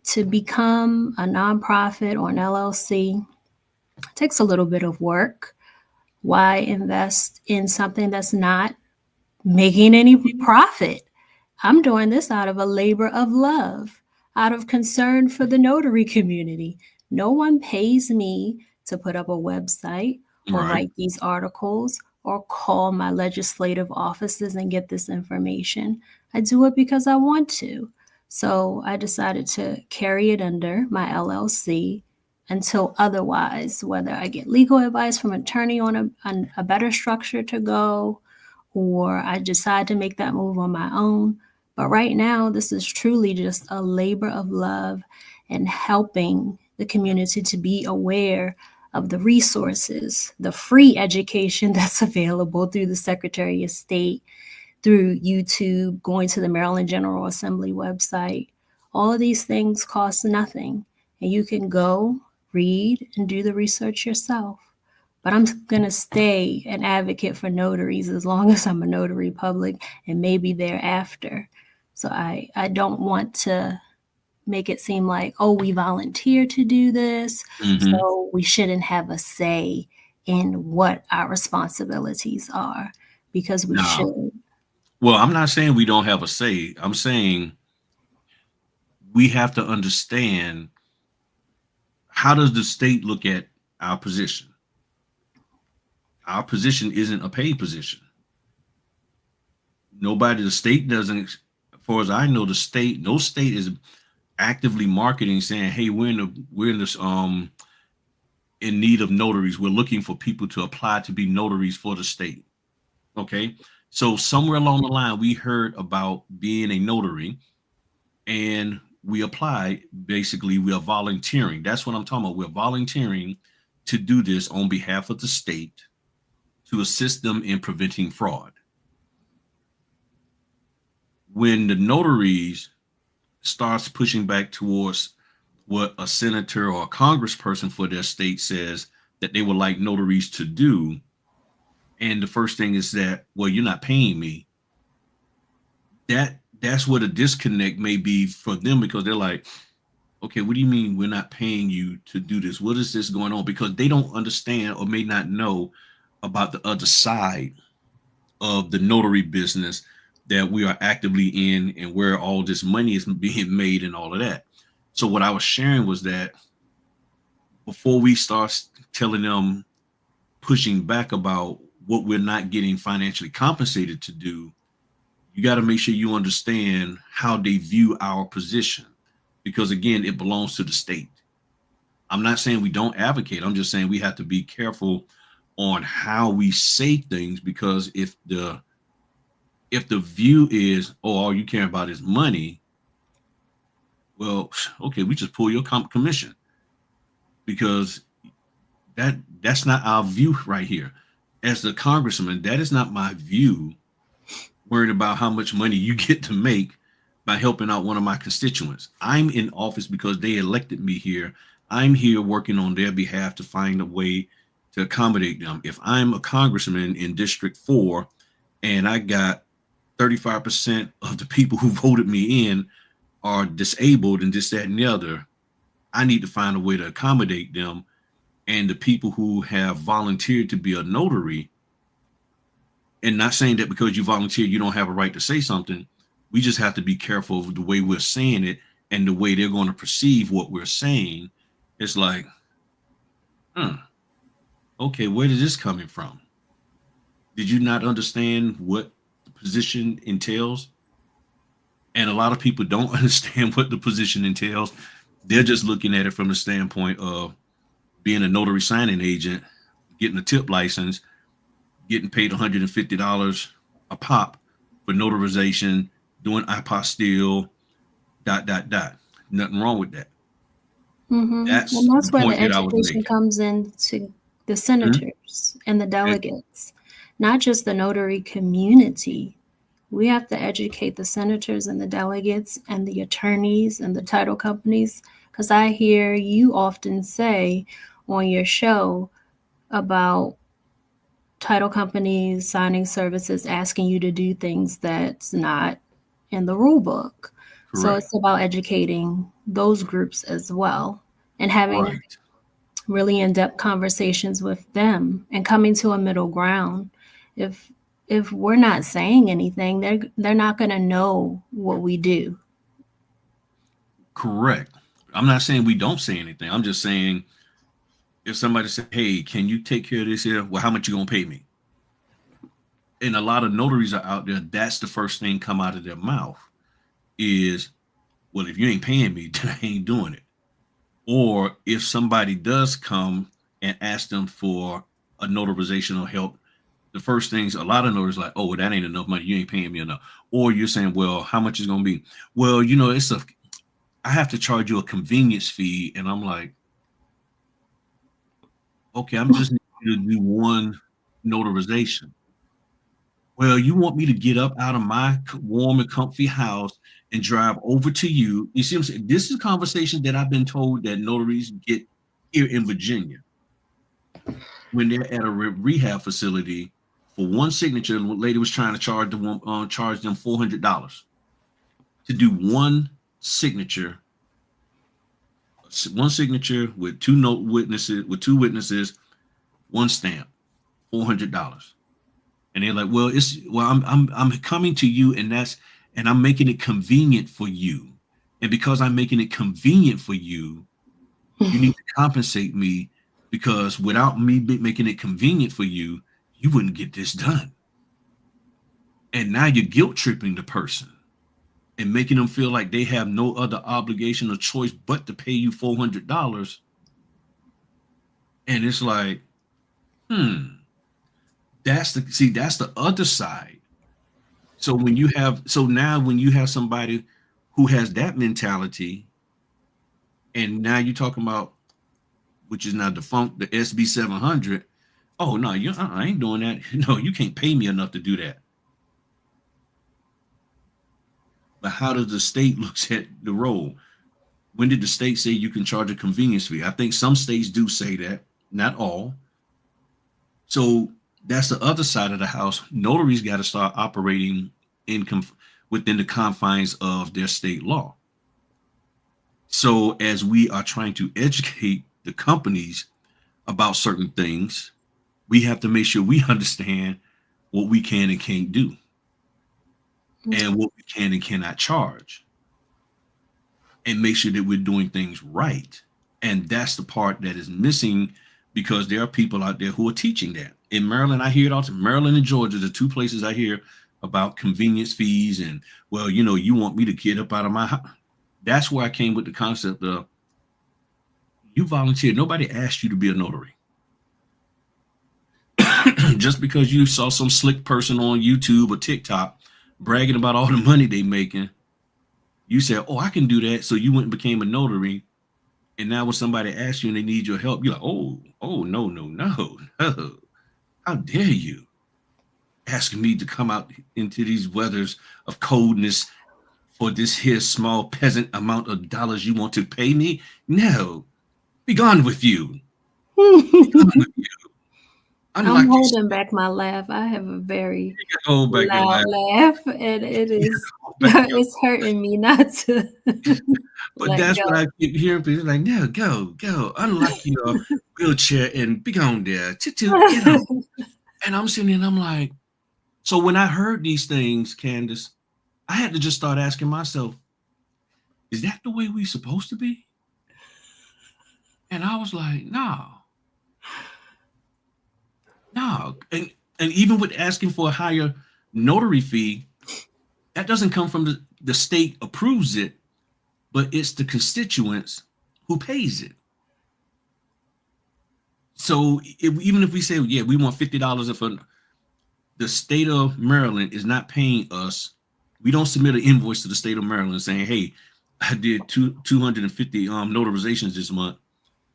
To become a nonprofit or an LLC takes a little bit of work. Why invest in something that's not making any profit? I'm doing this out of a labor of love, out of concern for the notary community. No one pays me to put up a website or Right. write these articles or call my legislative offices and get this information. I do it because I want to. So I decided to carry it under my LLC until otherwise, whether I get legal advice from an attorney on a better structure to go, or I decide to make that move on my own. But right now, this is truly just a labor of love and helping the community to be aware of the resources, the free education that's available through the Secretary of State, through YouTube, going to the Maryland General Assembly website. All of these things cost nothing, and you can go, read, and do the research yourself. But I'm going to stay an advocate for notaries as long as I'm a notary public and maybe thereafter. So I don't want to make it seem like, oh, we volunteer to do this, Mm-hmm. so we shouldn't have a say in what our responsibilities are, because we Now, should. well, I'm not saying we don't have a say. I'm saying we have to understand, how does the state look at our position? Our position isn't a paid position. Nobody, the state doesn't, as far as I know, the state, no state is actively marketing saying, hey, we're in this in need of notaries. We're looking for people to apply to be notaries for the state. Okay. So somewhere along the line, we heard about being a notary and we applied. Basically, we are volunteering. That's what I'm talking about. We're volunteering to do this on behalf of the state to assist them in preventing fraud. When the notaries starts pushing back towards what a senator or a congressperson for their state says that they would like notaries to do, and the first thing is that, well, you're not paying me, that's what a disconnect may be for them, because they're like, okay, what do you mean we're not paying you to do this? What is this going on? Because they don't understand or may not know about the other side of the notary business that we are actively in, and where all this money is being made and all of that. So what I was sharing was that before we start telling them, pushing back about what we're not getting financially compensated to do, you got to make sure you understand how they view our position, because again, it belongs to the state. I'm not saying we don't advocate. I'm just saying we have to be careful on how we say things, because if the view is, oh, all you care about is money, well, okay, we just pull your commission, because that's not our view right here. As the congressman, that is not my view. Worried about how much money you get to make by helping out one of my constituents. I'm in office because they elected me here. I'm here working on their behalf to find a way to accommodate them. If I'm a congressman in District 4 and I got 35% of the people who voted me in are disabled and this, that, and the other, I need to find a way to accommodate them. And the people who have volunteered to be a notary, and not saying that because you volunteer, you don't have a right to say something. We just have to be careful of the way we're saying it and the way they're going to perceive what we're saying. It's like, okay, where is this coming from? Did you not understand what the position entails? And a lot of people don't understand what the position entails. They're just looking at it from the standpoint of being a notary signing agent, getting a tip license, getting paid $150 a pop for notarization, doing apostille, dot, dot, dot. Nothing wrong with that. And That's the that's where the point that I was education making. comes into the Mhm. senators and the And delegates, not just the notary community. We have to educate the senators and the delegates and the attorneys and the title companies, because I hear you often say on your show about title companies, signing services, asking you to do things that's not in the rule book. So correct. it's about educating those groups as well and having Right. really in-depth conversations with them and coming to a middle ground. If if we're not saying anything, they're not going to know what we do. Correct. I'm not saying we don't say anything. I'm just saying, if somebody said, hey, can you take care of this here? Well, how much you gonna pay me? And a lot of notaries are out there, that's the first thing come out of their mouth is, well, if you ain't paying me, then I ain't doing it. Or if somebody does come and ask them for a notarization or help, the first things a lot of notaries like, oh, well, that ain't enough money. You ain't paying me enough. Or you're saying, well, how much is gonna be? Well, I have to charge you a convenience fee. And I'm like, okay, I'm just need you to do one notarization. Well, you want me to get up out of my warm and comfy house and drive over to you. You see what I'm saying? This is a conversation that I've been told that notaries get here in Virginia when they're at a rehab facility for one signature. The lady was trying to charge them $400 to do signature, one signature with two witnesses, one stamp, $400. And they're like, well, I'm coming to you, and I'm making it convenient for you. And because I'm making it convenient for you, you need to compensate me, because without me making it convenient for you, you wouldn't get this done. And now you're guilt tripping the person and making them feel like they have no other obligation or choice but to pay you $400. And it's like, that's the other side. So when you have somebody who has that mentality, and now you're talking about, which is now defunct, the SB 700. Oh no, I ain't doing that. No, you can't pay me enough to do that. But how does the state looks at the role? When did the state say you can charge a convenience fee? I think some states do say that, not all. So that's the other side of the house. Notaries got to start operating within the confines of their state law. So as we are trying to educate the companies about certain things, we have to make sure we understand what we can and can't do, and what we can and cannot charge, and make sure that we're doing things right. And that's the part that is missing, because there are people out there who are teaching that. In Maryland, I hear it all. Maryland and Georgia, the two places I hear about convenience fees, and, well, you want me to get up out of my house. That's where I came with the concept of, you volunteered. Nobody asked you to be a notary. Just because you saw some slick person on YouTube or TikTok bragging about all the money they making, you said, oh, I can do that. So you went and became a notary. And now when somebody asks you and they need your help, you're like, oh, no. How dare you asking me to come out into these weathers of coldness for this here small peasant amount of dollars you want to pay me? No, be gone with you. Be gone with you. I'm holding back my laugh. I have a very loud laugh, and it's hurting me not to. But that's what I keep hearing people like, no, go, unlock your wheelchair and be gone there. Get on. And I'm sitting there and I'm like, so when I heard these things, Candice, I had to just start asking myself, is that the way we supposed to be? And I was like, no. And even with asking for a higher notary fee, that doesn't come from the state approves it, but it's the constituents who pays it. So even if we say, yeah, we want $50, if the state of Maryland is not paying us, we don't submit an invoice to the state of Maryland saying, hey, I did 250 notarizations this month,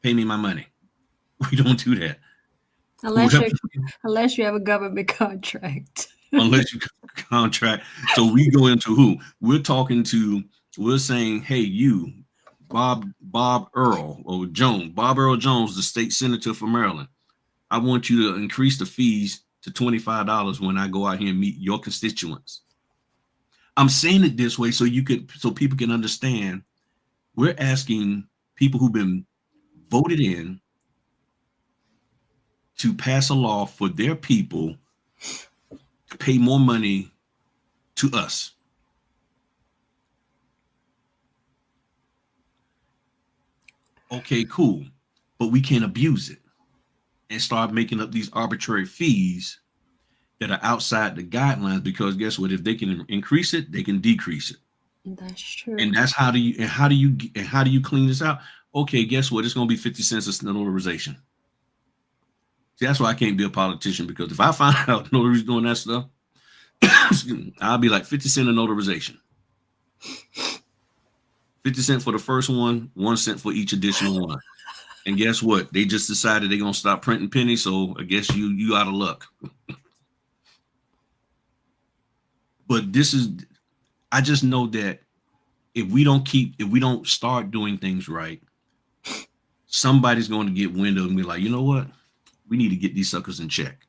pay me my money. We don't do that. Unless you have a government contract. Unless you contract. So we go into who? We're saying, hey, you, Bob Earl or Jones, Bob Earl Jones, the state senator for Maryland. I want you to increase the fees to $25 when I go out here and meet your constituents. I'm saying it this way so people can understand. We're asking people who've been voted in to pass a law for their people to pay more money to us. Okay, cool. But we can't abuse it and start making up these arbitrary fees that are outside the guidelines, because guess what? If they can increase it, they can decrease it. That's true. And that's how do you clean this out? Okay, guess what? It's going to be 50 cents a notarization. See, that's why I can't be a politician, because if I find out notaries doing that stuff, I'll be like 50 cents a notarization. 50 cents for the first one, 1 cent for each additional one. And guess what? They just decided they're going to stop printing pennies. So I guess you out of luck. But I just know that if we don't start doing things right, somebody's going to get wind of and be like, you know what? We need to get these suckers in check.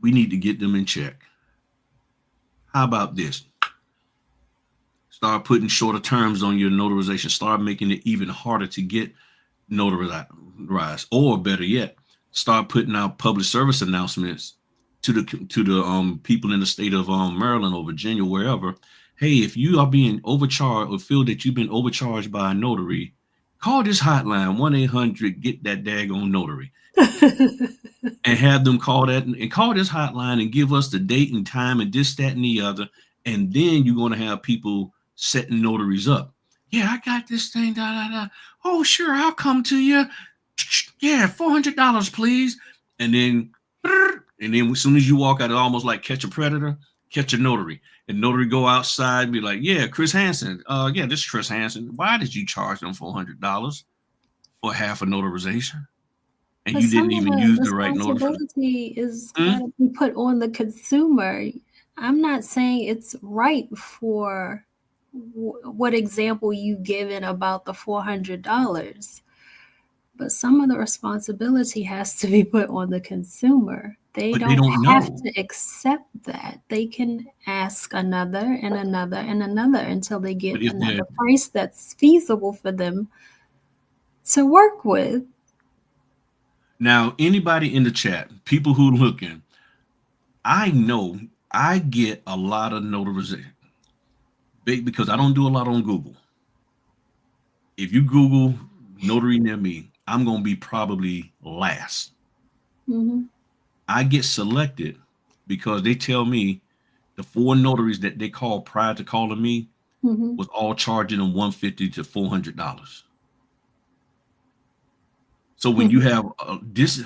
We need to get them in check. How about this? Start putting shorter terms on your notarization. Start making it even harder to get notarized, or better yet, start putting out public service announcements to the people in the state of Maryland or Virginia, wherever. Hey, if you are being overcharged or feel that you've been overcharged by a notary, call this hotline 1-800 get that daggone notary, and have them call that and call this hotline and give us the date and time and this, that, and the other. And then you're going to have people setting notaries up. Yeah, I got this thing. Da, da, da. Oh, sure, I'll come to you. Yeah, $400, please. And then as soon as you walk out, it's almost like catch a predator, catch a notary. And notary go outside and be like, yeah, Chris Hansen. Yeah, this is Chris Hansen. Why did you charge them $400 for half a notarization? And But you some didn't of even the use the right notary for responsibility is Hmm? got to be put on the consumer. I'm not saying it's right for what example you given about the $400, but some of the responsibility has to be put on the consumer. They But they don't don't have know. to accept that. They can ask another and another and another until they get But if they're another price that's feasible for them to work with. now anybody in the chat, people who looking, I know I get a lot of notarization because I don't do a lot on Google. If you Google notary near me, I'm gonna be probably last. Mm-hmm. I get selected because they tell me the 4 notaries that they called prior to calling me Mm-hmm. was all charging them $150 to $400. So when you have this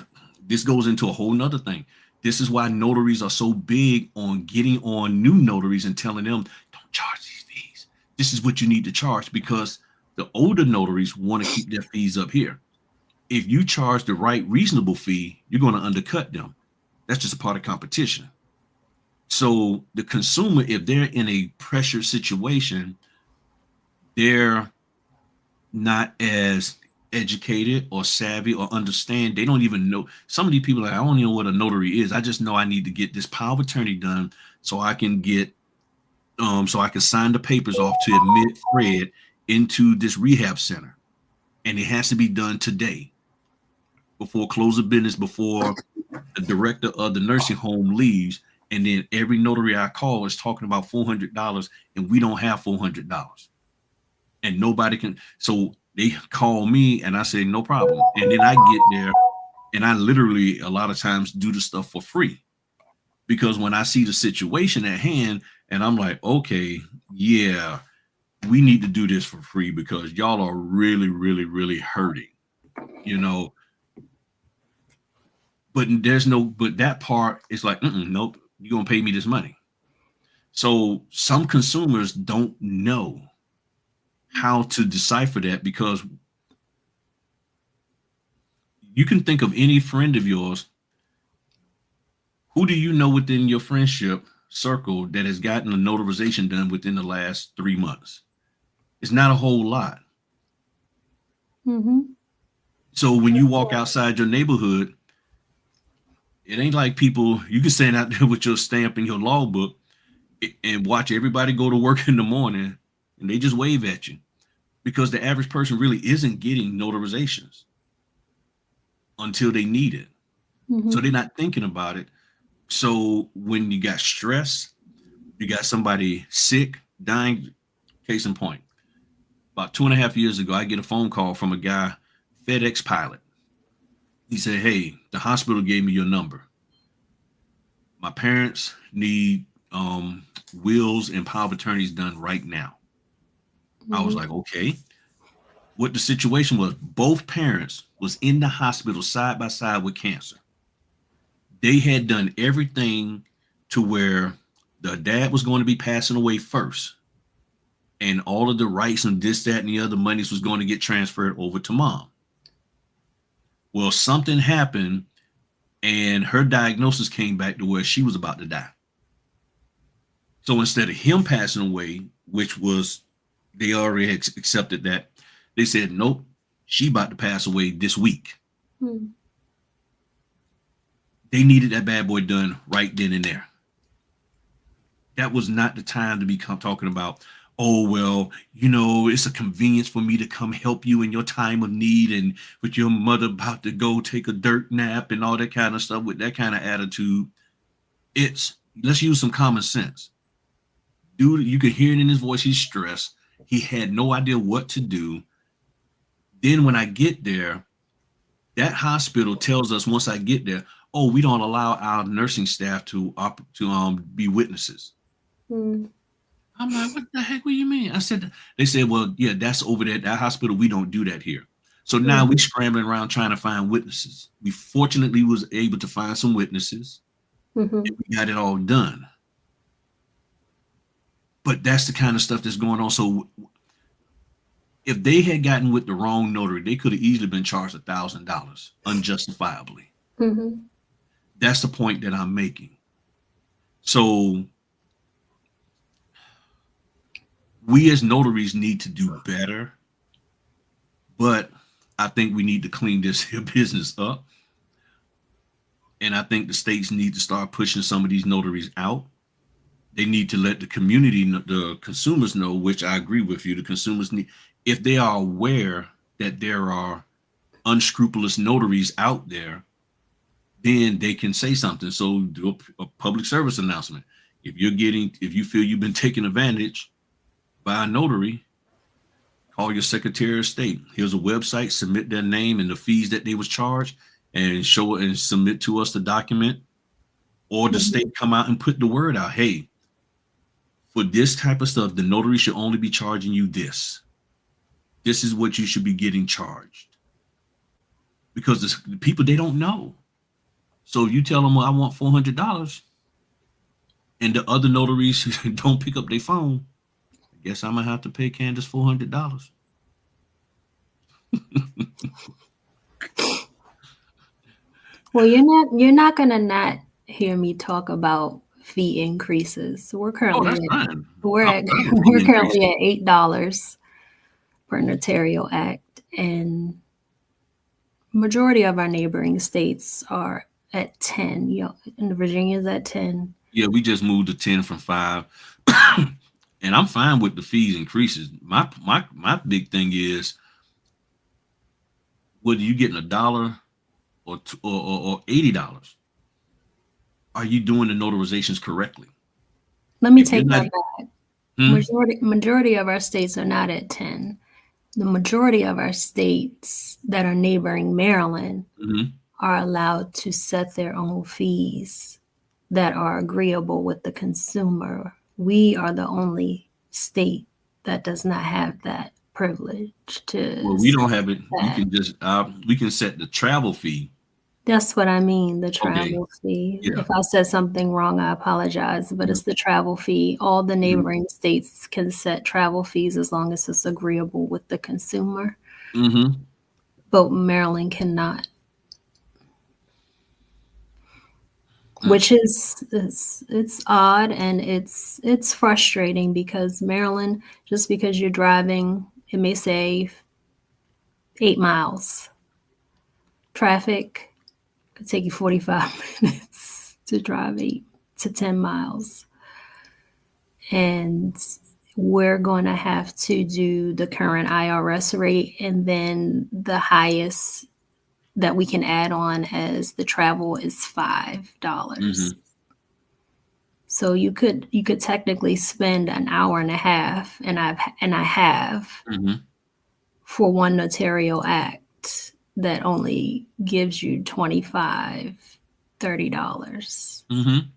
goes into a whole nother thing. This is why notaries are so big on getting on new notaries and telling them, don't charge these fees. This is what you need to charge, because the older notaries want to keep their fees up here. If you charge the right reasonable fee, you're going to undercut them. That's just a part of competition. So the consumer, if they're in a pressure situation, they're not as educated or savvy or understand. They don't even know. Some of these people are like, I don't even know what a notary is. I just know I need to get this power of attorney done so I can get so I can sign the papers off to admit Fred into this rehab center. And it has to be done today before close of business, before the director of the nursing home leaves. And then every notary I call is talking about $400, and we don't have $400. And nobody can. So they call me and I say, no problem. And then I get there and I literally a lot of times do the stuff for free, because when I see the situation at hand and I'm like, okay, yeah, we need to do this for free because y'all are really, really, really hurting, you know. But but that part is like, nope, you're gonna pay me this money. So some consumers don't know how to decipher that, because you can think of any friend of yours. Who do you know within your friendship circle that has gotten a notarization done within the last 3 months? It's not a whole lot. Mm-hmm. So when you walk outside your neighborhood, it ain't like people, you can stand out there with your stamp and your logbook and watch everybody go to work in the morning and they just wave at you, because the average person really isn't getting notarizations until they need it. Mm-hmm. So they're not thinking about it. So when you got stress, you got somebody sick, dying. Case in point, about 2.5 years ago, I get a phone call from a guy, FedEx pilot. He said, hey, the hospital gave me your number. My parents need wills and power of attorneys done right now. I was Mm-hmm. like, okay. What the situation was, both parents was in the hospital side by side with cancer. They had done everything to where the dad was going to be passing away first, and all of the rights and this, that, and the other monies was going to get transferred over to mom. Well, something happened, and her diagnosis came back to where she was about to die. So instead of him passing away, which was they already accepted that, they said, nope, she about to pass away this week. Hmm. They needed that bad boy done right then and there. That was not the time to be talking about, oh, well, it's a convenience for me to come help you in your time of need and with your mother about to go take a dirt nap and all that kind of stuff with that kind of attitude. Let's use some common sense. Dude, you could hear it in his voice. He's stressed. He had no idea what to do. Then when I get there, that hospital tells us once I get there, oh, we don't allow our nursing staff to be witnesses. Hmm. I'm like, what the heck? What do you mean? They said, well, yeah, that's over there at that hospital. We don't do that here. So now we scrambling around trying to find witnesses. We fortunately was able to find some witnesses. Mm-hmm. And we got it all done. But that's the kind of stuff that's going on. So if they had gotten with the wrong notary, they could have easily been charged $1,000 unjustifiably. Mm-hmm. That's the point that I'm making. So we as notaries need to do better, but I think we need to clean this here business up. And I think the states need to start pushing some of these notaries out. They need to let the community, the consumers know, which I agree with you. The consumers need, if they are aware that there are unscrupulous notaries out there, then they can say something. So do a public service announcement. If you feel you've been taken advantage by a notary, call your Secretary of State. Here's a website, submit their name and the fees that they was charged and show it and submit to us the document. Or the state come out and put the word out. Hey, for this type of stuff, the notary should only be charging you this. This is what you should be getting charged. Because the people, they don't know. So if you tell them, well, I want $400, and the other notaries don't pick up their phone, I guess I'm gonna have to pay Candice $400. Well, you're not gonna not hear me talk about fee increases. Oh, that's fine. We're I'm at fine with fee we're currently increases. at $8 per notarial act, and majority of our neighboring states are at 10. And Virginia's at 10. Yeah, we just moved to 10 from 5. And I'm fine with the fees increases. My big thing is whether you getting $1 or $80, are you doing the notarizations correctly? Let me If you're take not, that back. hmm? Majority of our states are not at 10. The majority of our states that are neighboring Maryland Hmm. are allowed to set their own fees that are agreeable with the consumer. We are the only state that does not have that privilege Well, to we set don't have it. You that. can just we can set the travel fee. That's what I mean, the Okay. travel fee. Yeah. If I said something wrong, I apologize, but Yeah. it's the travel fee. All the Mhm. neighboring states can set travel fees as long as it's agreeable with the consumer, Mhm. but Maryland cannot, Mm. which is it's odd and it's frustrating because Maryland, just because you're driving, it may say 8 miles. Traffic could take you 45 minutes to drive 8 to 10 miles. And we're going to have to do the current IRS rate and then the highest that we can add on as the travel is $5. Mhm. So you could technically spend an hour and a half, and I have Mhm. for one notarial act that only gives you $25, $30. Mhm.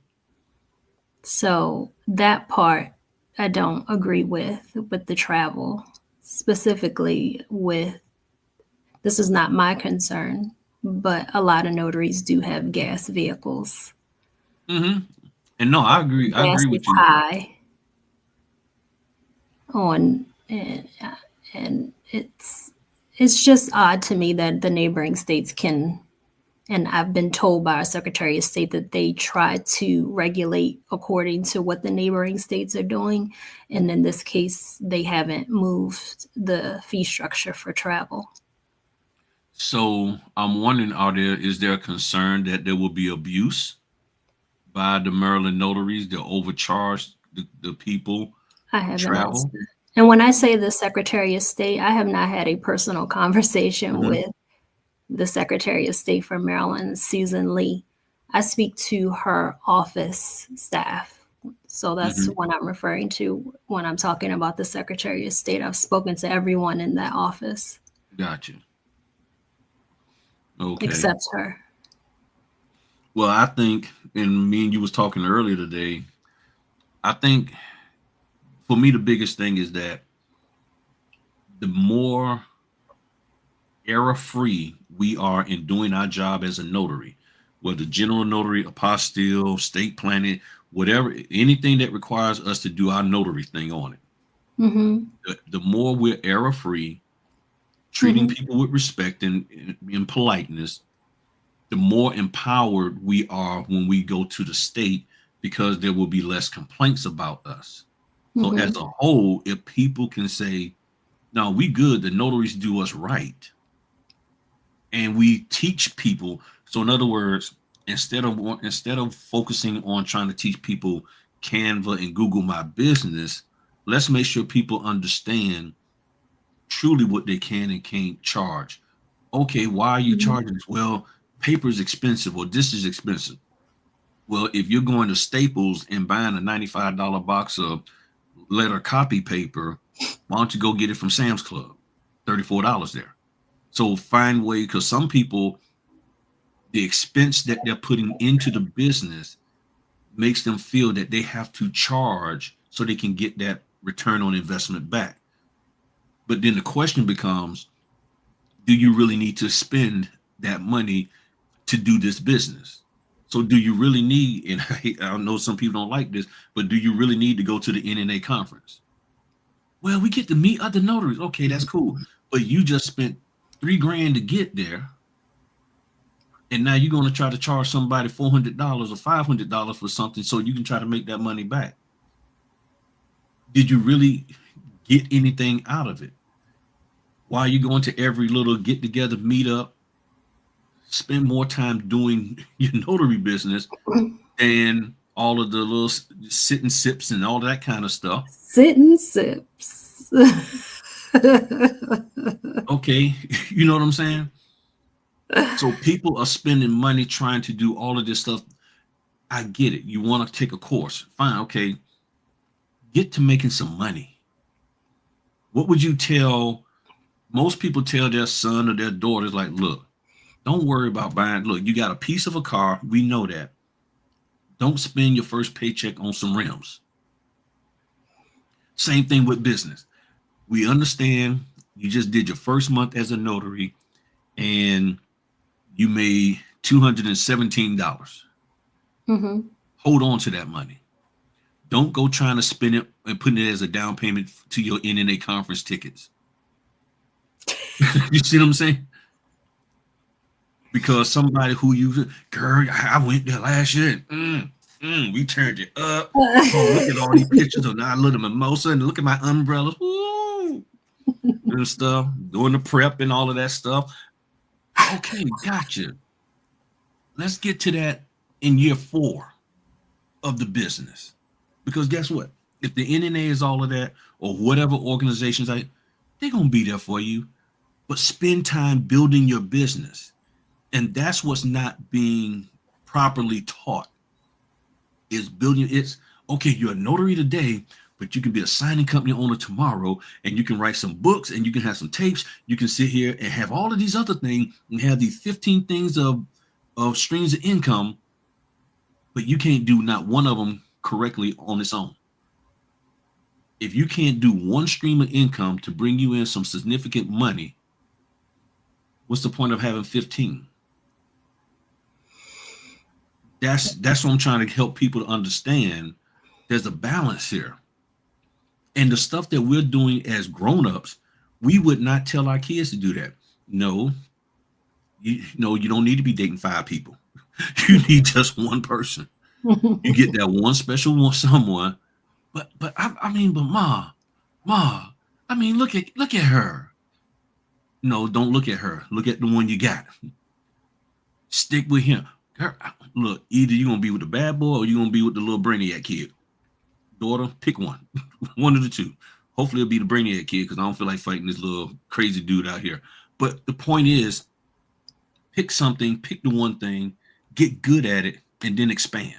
So that part I don't agree with the travel, specifically with this is not my concern, but a lot of notaries do have gas vehicles. Mhm. And no, I agree. I Gas agree is with you. high on and it's just odd to me that the neighboring states can And I've been told by our Secretary of State that they try to regulate according to what the neighboring states are doing. And in this case, they haven't moved the fee structure for travel. So I'm wondering, is there a concern that there will be abuse by the Maryland notaries? They'll overcharge the people I to haven't asked travel? that. And when I say the Secretary of State, I have not had a personal conversation Hmm. with the Secretary of State for Maryland, Susan Lee. I speak to her office staff. So that's Hmm. what I'm referring to when I'm talking about the Secretary of State. I've spoken to everyone in that office Gotcha. Okay. except her. Well, I think, and me and you was talking earlier today, I think for me, the biggest thing is that the more error free we are in doing our job as a notary, whether general notary, apostille, state planning, whatever, anything that requires us to do our notary thing on it, Mm-hmm. the more we're error free, treating Mm-hmm. people with respect and politeness, the more empowered we are when we go to the state because there will be less complaints about us. So as Mm-hmm. a whole, if people can say, no, we good, the notaries do us right, and we teach people. So in other words, instead of focusing on trying to teach people Canva and Google My Business, let's make sure people understand truly what they can and can't charge. Okay, why are you Mm-hmm. charging this? Well, paper is expensive, or this is expensive. Well, if you're going to Staples and buying a $95 box of letter copy paper, why don't you go get it from Sam's Club? $34 there. So find way, because some people, the expense that they're putting into the business makes them feel that they have to charge so they can get that return on investment back. But then the question becomes, do you really need to spend that money to do this business? So do you really need, and I know some people don't like this, but do you really need to go to the NNA conference? Well, we get to meet other notaries. Okay, that's cool. But you just spent $3,000 to get there. And now you're going to try to charge somebody $400 or $500 for something so you can try to make that money back. Did you really get anything out of it? Why are you going to every little get together, meet up, spend more time doing your notary business than all of the little sit and sips and all that kind of stuff? Sit and sips. Okay, you know what I'm saying? So people are spending money trying to do all of this stuff. I get it. You want to take a course. Fine. Okay. Get to making some money. What would you tell most people tell their son or their daughters, like, look, don't worry about buying. Look, you got a piece of a car. We know that. Don't spend your first paycheck on some rims. Same thing with business. We understand you just did your first month as a notary and you made $217. Mm-hmm. Hold on to that money. Don't go trying to spend it and putting it as a down payment to your NNA conference tickets. You see what I'm saying? Because somebody who you, girl, I went there last year. We turned it up. Oh, look at all these pictures of our little mimosa and look at my umbrellas. Woo! And stuff, doing the prep and all of that stuff. Okay, gotcha. Let's get to that in year 4 of the business. Because guess what? If the NNA is all of that, or whatever organizations, they're gonna be there for you. But spend time building your business. And that's what's not being properly taught, is building. It's okay, you're a notary today, but you can be a signing company owner tomorrow, and you can write some books and you can have some tapes. You can sit here and have all of these other things and have these 15 things of streams of income, but you can't do not one of them correctly on its own. If you can't do one stream of income to bring you in some significant money, what's the point of having 15? That's what I'm trying to help people to understand. There's a balance here. And the stuff that we're doing as grown-ups, we would not tell our kids to do that. No, You know, you don't need to be dating 5 people. You need just one person. You get that one special one, someone. But I mean, but ma, I mean, look at her. No, don't look at her. Look at the one you got. Stick with him. Girl, look, either you're gonna be with the bad boy or you're gonna be with the little brainiac kid. Daughter, pick one. One of the two. Hopefully it'll be the brainiac kid because I don't feel like fighting this little crazy dude out here. But the point is, pick something, pick the one thing, get good at it, and then expand.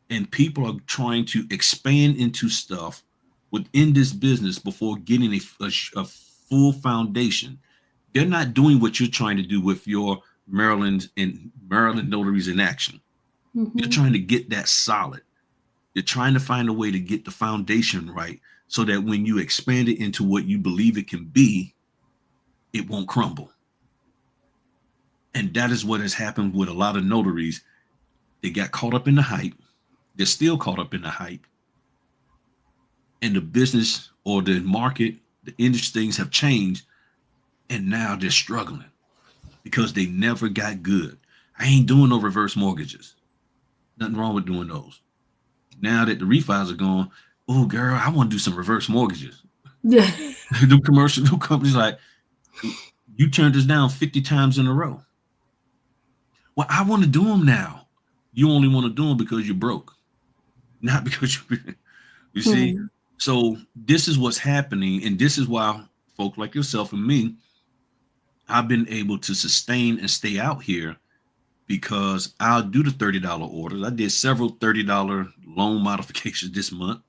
And people are trying to expand into stuff within this business before getting a full foundation. They're not doing what you're trying to do with your Maryland notaries in action. You're trying to get that solid. You're trying to find a way to get the foundation right so that when you expand it into what you believe it can be, it won't crumble. And that is what has happened with a lot of notaries. They got caught up in the hype. They're still caught up in the hype. And the business or the market, the industry things have changed. And now they're struggling because they never got good. I ain't doing no reverse mortgages. Nothing wrong with doing those. Now that the refis are gone, oh girl, I want to do some reverse mortgages. The commercial companies like, you turned us down 50 times in a row. Well, I want to do them now. You only want to do them because you're broke, not because you see. So this is what's happening, and this is why folk like yourself and me, I've been able to sustain and stay out here because I'll do the $30 orders. I did several $30 loan modifications this month.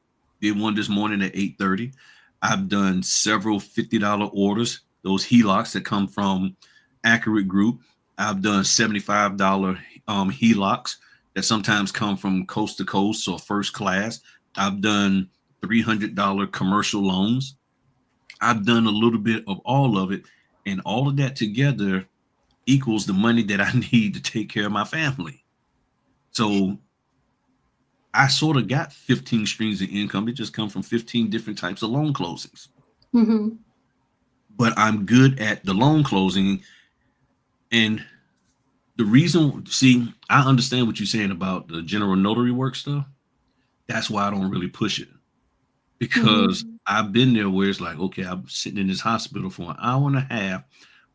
Did one this morning at 8:30. I've done several $50 orders, those HELOCs that come from Accurate Group. I've done $75 HELOCs that sometimes come from coast to coast or first class. I've done $300 commercial loans. I've done a little bit of all of it, and all of that together equals the money that I need to take care of my family. So I sort of got 15 streams of income. It just comes from 15 different types of loan closings. But I'm good at the loan closing. And the reason, see, I understand what you're saying about the general notary work stuff. That's why I don't really push it. Because I've been there where it's like, okay, I'm sitting in this hospital for an hour and a half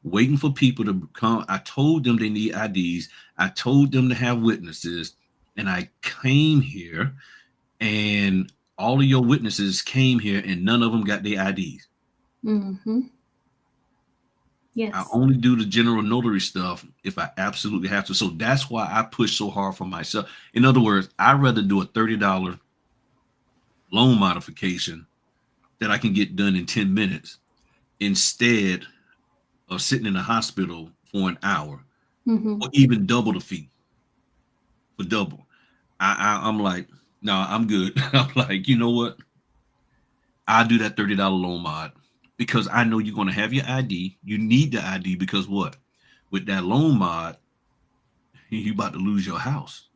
waiting for people to come. I told them they need IDs. I told them to have witnesses. And I came here and all of your witnesses came here and none of them got their IDs. Yes. I only do the general notary stuff if I absolutely have to. So that's why I push so hard for myself. In other words, I'd rather do a $30 loan modification that I can get done in 10 minutes instead of sitting in a hospital for an hour or even double the fee for double. I'm like, no, I'm good. I'm like, you know what? I'll do that $30 loan mod because I know you're going to have your ID. You need the ID because what? With that loan mod, you about to lose your house.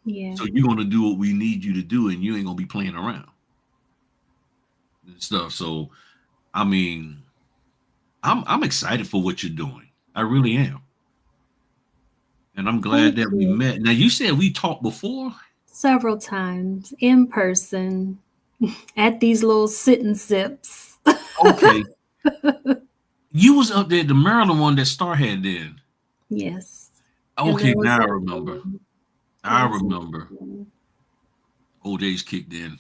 Yeah. So you're going to do what we need you to do and you ain't going to be playing around and stuff. So, I mean, I'm excited for what you're doing. I really am. And I'm glad that we met. Now, you said we talked before? Several times in person at these little sit and sips. Okay. You was up there, the Maryland one that Star had then. Yes. Okay, now I remember. I remember. Old age kicked in.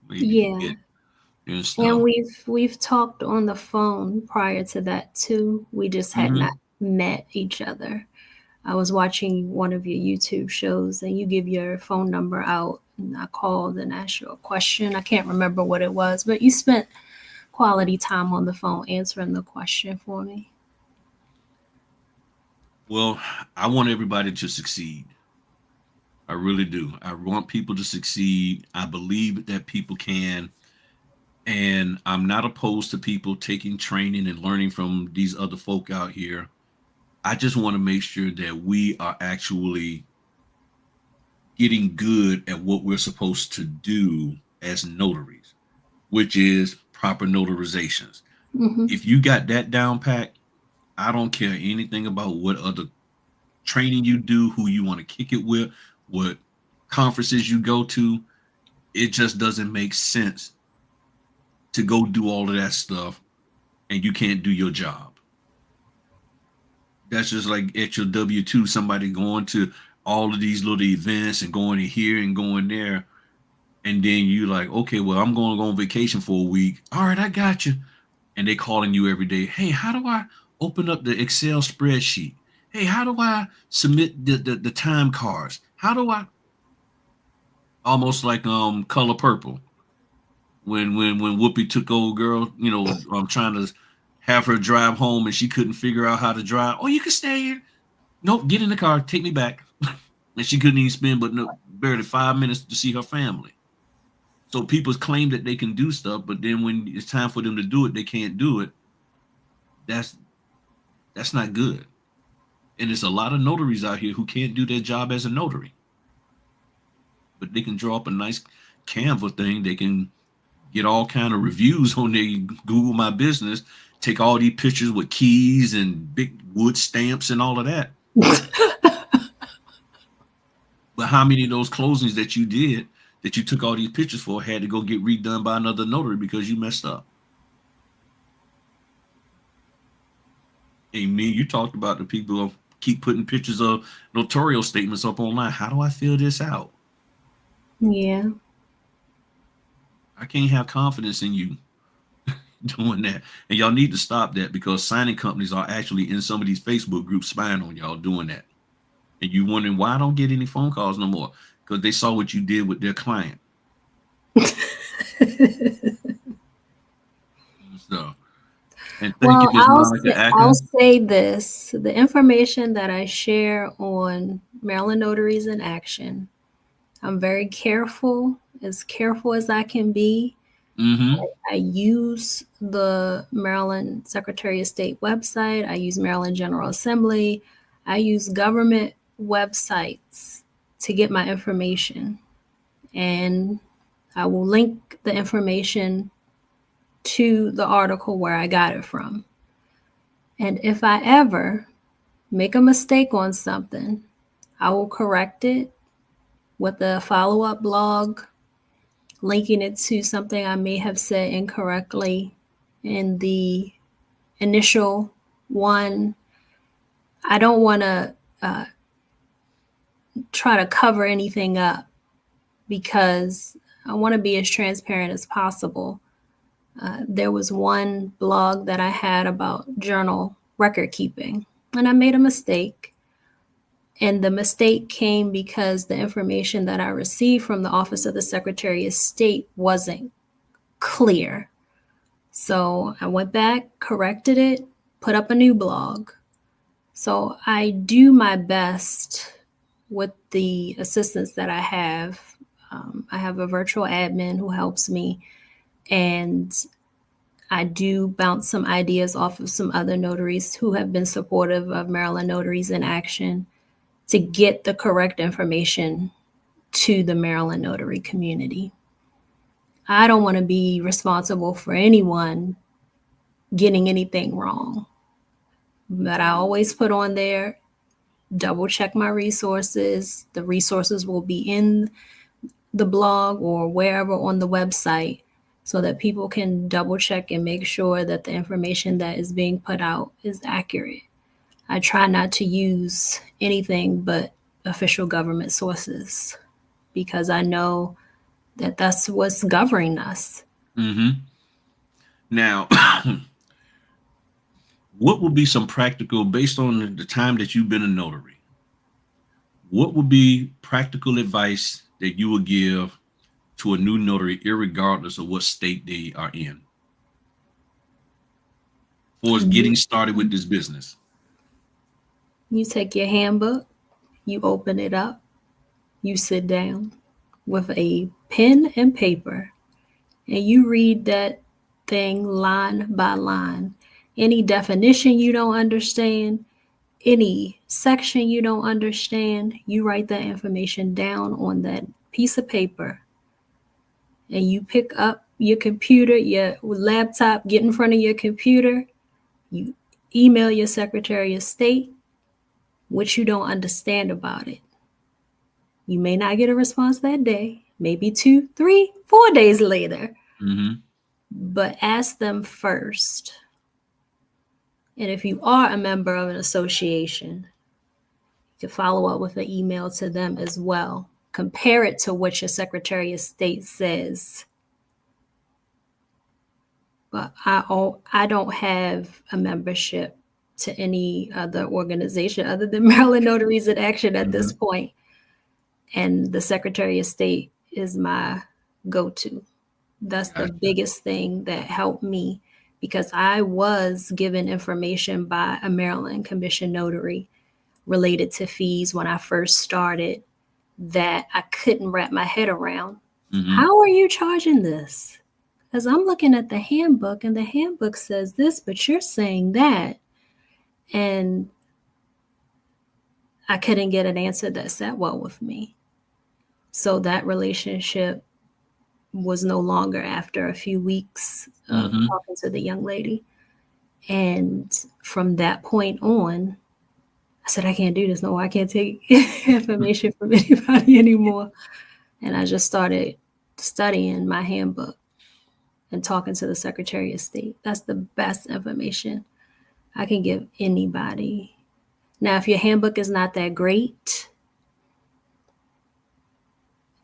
Yeah. And we've talked on the phone prior to that too. We just had not met each other. I was watching one of your YouTube shows and you give your phone number out and I called and asked you a question. I can't remember what it was, but you spent quality time on the phone answering the question for me. Well, I want everybody to succeed. I really do. I want people to succeed. I believe that people can. And I'm not opposed to people taking training and learning from these other folk out here. I just want to make sure that we are actually getting good at what we're supposed to do as notaries, which is proper notarizations. If you got that down pat, I don't care anything about what other training you do, who you want to kick it with, what conferences you go to. It just doesn't make sense to go do all of that stuff and you can't do your job. That's just like at your W-2, somebody going to all of these little events and going to here and going there. And then you like, okay, well, I'm going to go on vacation for a week. All right, I got you. And they calling you every day. Hey, how do I open up the Excel spreadsheet? Hey, how do I submit the time cards? How do I almost like Color Purple when Whoopi took old girl, I'm trying to have her drive home and she couldn't figure out how to drive. Oh, you can stay here. Nope, get in the car, take me back. And she couldn't even spend but no, barely 5 minutes to see her family. So people claim that they can do stuff, but then when it's time for them to do it, they can't do it. That's that's not good. And there's a lot of notaries out here who can't do their job as a notary, but they can draw up a nice Canva thing. They can get all kind of reviews on their Google My Business, take all these pictures with keys and big wood stamps and all of that. But how many of those closings that you did that you took all these pictures for had to go get redone by another notary because you messed up? And me, you talked about the people who keep putting pictures of notarial statements up online. How do I fill this out? Yeah. I can't have confidence in you doing that. And y'all need to stop that because signing companies are actually in some of these Facebook groups spying on y'all doing that. And you wondering why I don't get any phone calls no more? Because they saw what you did with their client. So, and thank you, Well, Ms. Monica I'll Acker. say this. The information that I share on Maryland Notaries in Action, I'm very careful, as careful as I can be. Mm-hmm. I use the Maryland Secretary of State website. I use Maryland General Assembly. I use government websites to get my information. And I will link the information to the article where I got it from. And if I ever make a mistake on something, I will correct it with a follow up blog, linking it to something I may have said incorrectly in the initial one. I don't want to try to cover anything up because I want to be as transparent as possible. There was one blog that I had about journal record keeping, and I made a mistake. And the mistake came because the information that I received from the Office of the Secretary of State wasn't clear. So I went back, corrected it, put up a new blog. So I do my best with the assistance that I have. I have a virtual admin who helps me, and I do bounce some ideas off of some other notaries who have been supportive of Maryland Notaries in Action to get the correct information to the Maryland notary community. I don't want to be responsible for anyone getting anything wrong. But I always put on there, double check my resources. The resources will be in the blog or wherever on the website so that people can double check and make sure that the information that is being put out is accurate. I try not to use anything but official government sources because I know that that's what's governing us. Mm-hmm. Now, what would be some practical, based on the time that you've been a notary, what would be practical advice that you would give to a new notary, irregardless of what state they are in, for us getting started with this business? You take your handbook, you open it up, you sit down with a pen and paper, and you read that thing line by line. Any definition you don't understand, any section you don't understand, you write that information down on that piece of paper and you pick up your computer, your laptop, get in front of your computer, you email your Secretary of State what you don't understand about it. You may not get a response that day, maybe 2, 3, 4 days later, but ask them first. And if you are a member of an association, you can follow up with an email to them as well. Compare it to what your Secretary of State says. But I don't have a membership to any other organization other than Maryland Notaries in Action at this point. And the Secretary of State is my go-to. That's the biggest thing that helped me, because I was given information by a Maryland commission notary related to fees when I first started that I couldn't wrap my head around. How are you charging this? Because I'm looking at the handbook and the handbook says this, but you're saying that. And I couldn't get an answer that sat well with me. So that relationship was no longer after a few weeks of talking to the young lady. And from that point on, I said, I can't do this. No, I can't take information from anybody anymore. And I just started studying my handbook and talking to the Secretary of State. That's the best information I can give anybody. Now, if your handbook is not that great,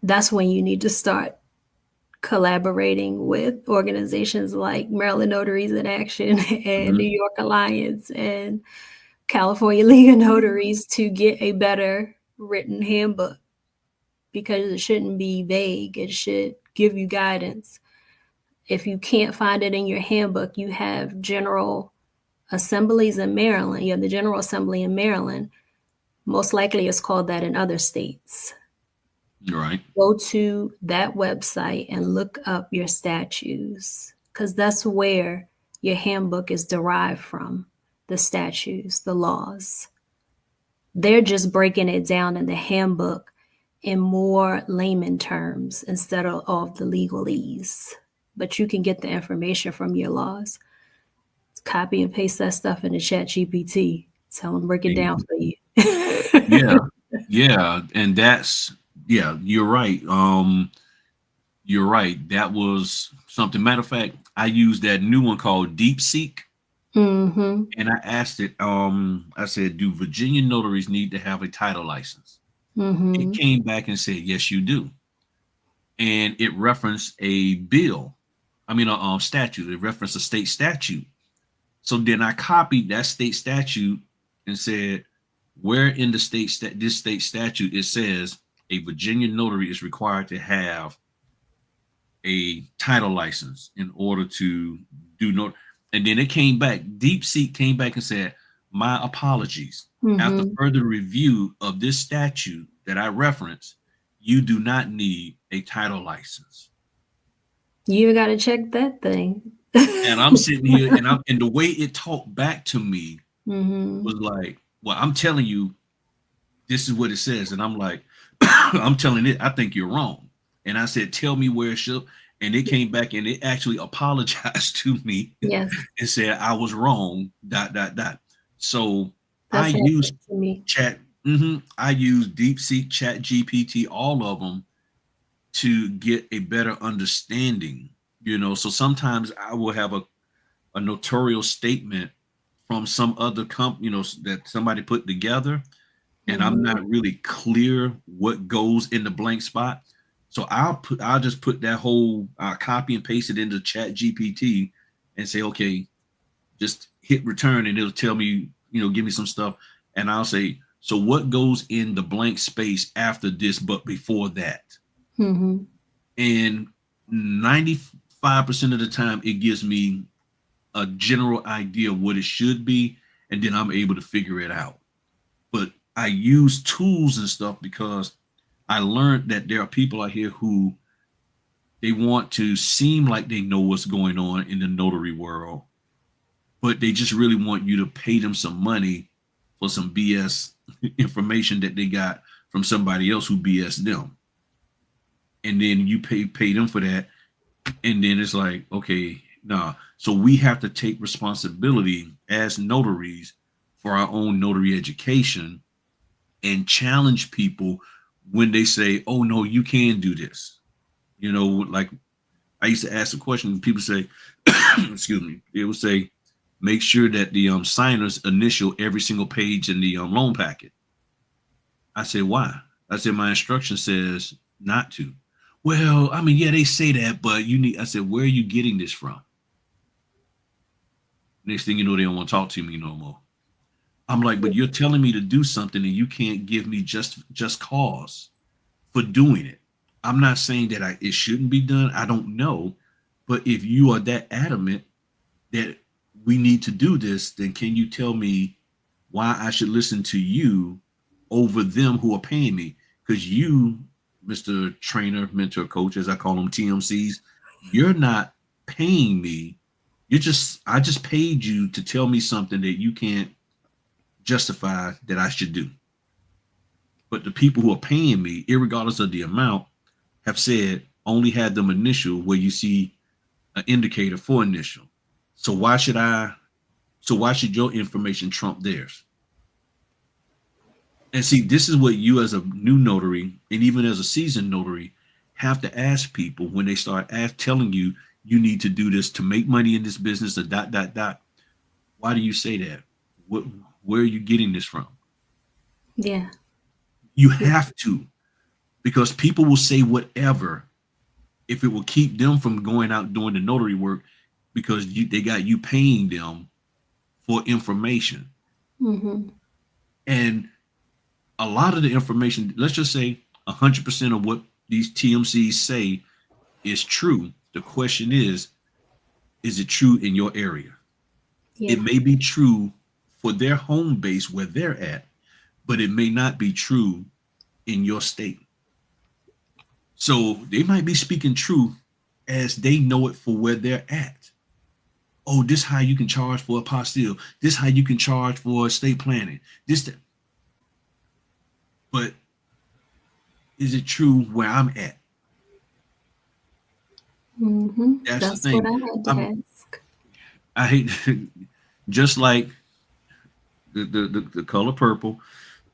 that's when you need to start collaborating with organizations like Maryland Notaries in Action and New York Alliance and California League of Notaries to get a better written handbook, because it shouldn't be vague. It should give you guidance. If you can't find it in your handbook, you have general assemblies in Maryland. You have the General Assembly in Maryland. Most likely it's called that in other states. Right. Go to that website and look up your statutes, because that's where your handbook is derived from, the statutes, the laws. They're just breaking it down in the handbook in more layman terms instead of the legalese. But you can get the information from your laws. Copy and paste that stuff in the chat GPT. Tell them break it down for you. Yeah. And that's, you're right. You're right. That was something. Matter of fact, I used that new one called DeepSeek. And I asked it, I said, do Virginia notaries need to have a title license? It came back and said, yes, you do. And it referenced a statute. It referenced a state statute. So then I copied that state statute and said, where in the this state statute it says a Virginia notary is required to have a title license in order to do not. And then it came back. DeepSeek came back and said, my apologies. After further review of this statute that I referenced, you do not need a title license. You got to check that thing. And I'm sitting here, and the way it talked back to me was like, well, I'm telling you, this is what it says. And I'm like, I'm telling it, I think you're wrong. And I said, tell me where it should. And it came back and it actually apologized to me. Yes. And said I was wrong, ... So That's I used chat. I used DeepSeek, Chat GPT, all of them to get a better understanding. So sometimes I will have a notarial statement from some other company, that somebody put together, and I'm not really clear what goes in the blank spot. So I'll just put that whole copy and paste it into Chat GPT and say, okay, just hit return, and it'll tell me, give me some stuff. And I'll say, so what goes in the blank space after this, but before that? And 95% of the time, it gives me a general idea of what it should be, and then I'm able to figure it out. But I use tools and stuff because I learned that there are people out here who they want to seem like they know what's going on in the notary world, but they just really want you to pay them some money for some BS information that they got from somebody else who BS them. And then you pay them for that. And then it's like, okay, Nah. So we have to take responsibility as notaries for our own notary education and challenge people when they say, "Oh no, you can do this." You know, like I used to ask a question, and people say, "Excuse me," they would say, "Make sure that the signers initial every single page in the loan packet." I said, "Why?" I said, "My instruction says not to." Well, I mean, yeah, they say that, but you need. I said, "Where are you getting this from?" Next thing you know, they don't want to talk to me no more. I'm like, but you're telling me to do something and you can't give me just cause for doing it. I'm not saying that it shouldn't be done. I don't know. But if you are that adamant that we need to do this, then can you tell me why I should listen to you over them who are paying me? Because you, Mr. Trainer, Mentor, Coach, as I call them TMCs, you're not paying me. I just paid you to tell me something that you can't justify that I should do. But the people who are paying me, irregardless of the amount, have said only had them initial where you see an indicator for initial. So why should I? So why should your information trump theirs? And see, this is what you as a new notary and even as a seasoned notary have to ask people when they start telling you you need to do this to make money in this business, or dot dot dot. Why do you say that? What, where are you getting this from? Yeah. You have to, because people will say whatever if it will keep them from going out doing the notary work because they got you paying them for information. Mm-hmm. And a lot of the information, let's just say 100% of what these TMCs say is true. The question is it true in your area? It Yeah. may be true for their home base where they're at, but it may not be true in your state. So they might be speaking truth as they know it for where they're at. Oh, this how you can charge for a apostille. This how you can charge for estate planning. But is it true where I'm at? Mm-hmm. That's the That's what thing. I had to I'm ask. I hate just like the color purple.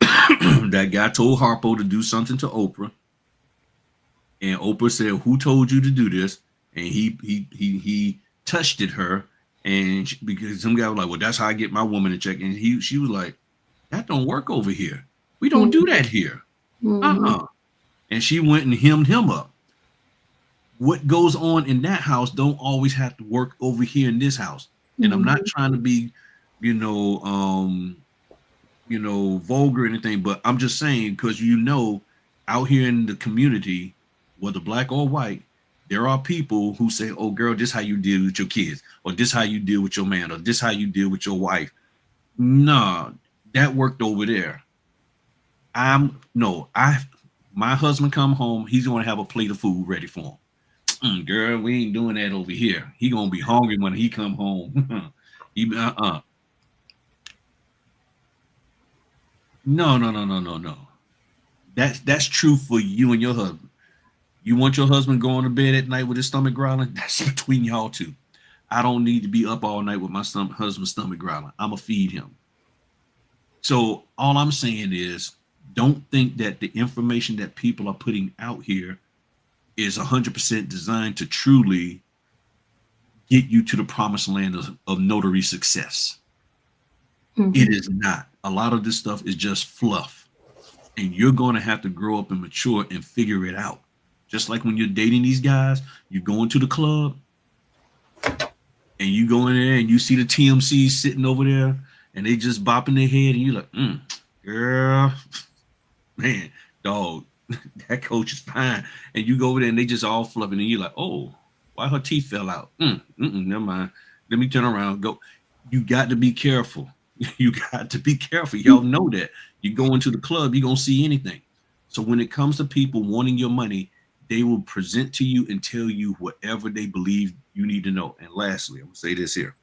That guy told Harpo to do something to Oprah, and Oprah said, "Who told you to do this?" And he touched it her, and because some guy was like, "Well, that's how I get my woman in check," and she was like, "That don't work over here. We don't do that here." Mm-hmm. Uh-uh. And she went and hemmed him up. What goes on in that house don't always have to work over here in this house. And I'm not Mm-hmm. trying to be, you know, vulgar or anything, but I'm just saying because out here in the community, whether black or white, there are people who say, "Oh, girl, this how you deal with your kids, or this how you deal with your man, or this how you deal with your wife." Nah, that worked over there. I'm no, I my husband come home, he's gonna have a plate of food ready for him. Girl, we ain't doing that over here. He gonna be hungry when he come home. he No, no, no, no, no, no. That's true for you and your husband. You want your husband going to bed at night with his stomach growling? That's between y'all two. I don't need to be up all night with my husband's stomach growling. I'ma feed him. So all I'm saying is, don't think that the information that people are putting out here is 100% designed to truly get you to the promised land of notary success. It Mm-hmm. is not. A lot of this stuff is just fluff. And you're going to have to grow up and mature and figure it out. Just like when you're dating these guys, you go into the club and you go in there and you see the TMC sitting over there and they just bopping their head and you're like, girl, man, dog, that coach is fine. And you go over there and they just all fluffing and you're like, oh, why her teeth fell out? Never mind. Let me turn around. Go. You got to be careful. You got to be careful. Y'all know that. You go into the club, you're gonna see anything. So when it comes to people wanting your money, they will present to you and tell you whatever they believe you need to know. And lastly, I'm gonna say this here.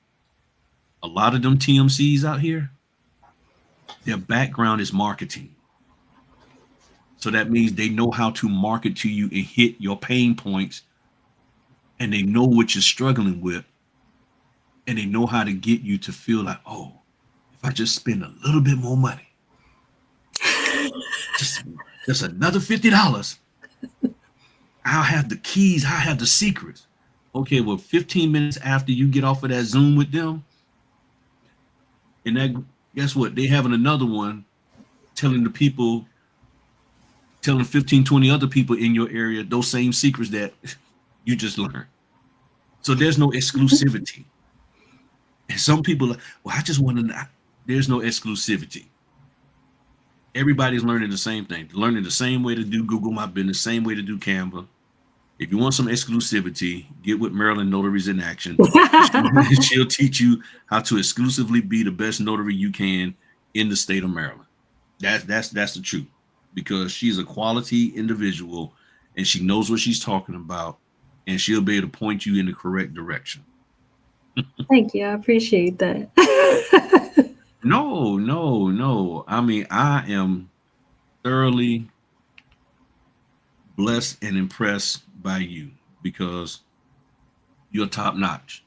A lot of them TMCs out here, their background is marketing. So that means they know how to market to you and hit your pain points and they know what you're struggling with. and they know how to get you to feel like, oh, if I just spend a little bit more money, just another $50, I'll have the keys, I'll have the secrets. Okay, well, 15 minutes after you get off of that Zoom with them, and that, guess what? They having another one telling the people, telling 15, 20 other people in your area those same secrets that you just learned. So there's no exclusivity. And some people are, well, I just want to, there's no exclusivity. Everybody's learning the same thing, learning the same way to do Google My Business, same way to do Canva. If you want some exclusivity, get with Maryland Notaries in Action. She'll teach you how to exclusively be the best notary you can in the state of Maryland. That's the truth, because she's a quality individual and she knows what she's talking about, and she'll be able to point you in the correct direction. Thank you. I appreciate that. No. I mean, I am thoroughly blessed and impressed by you because you're top notch.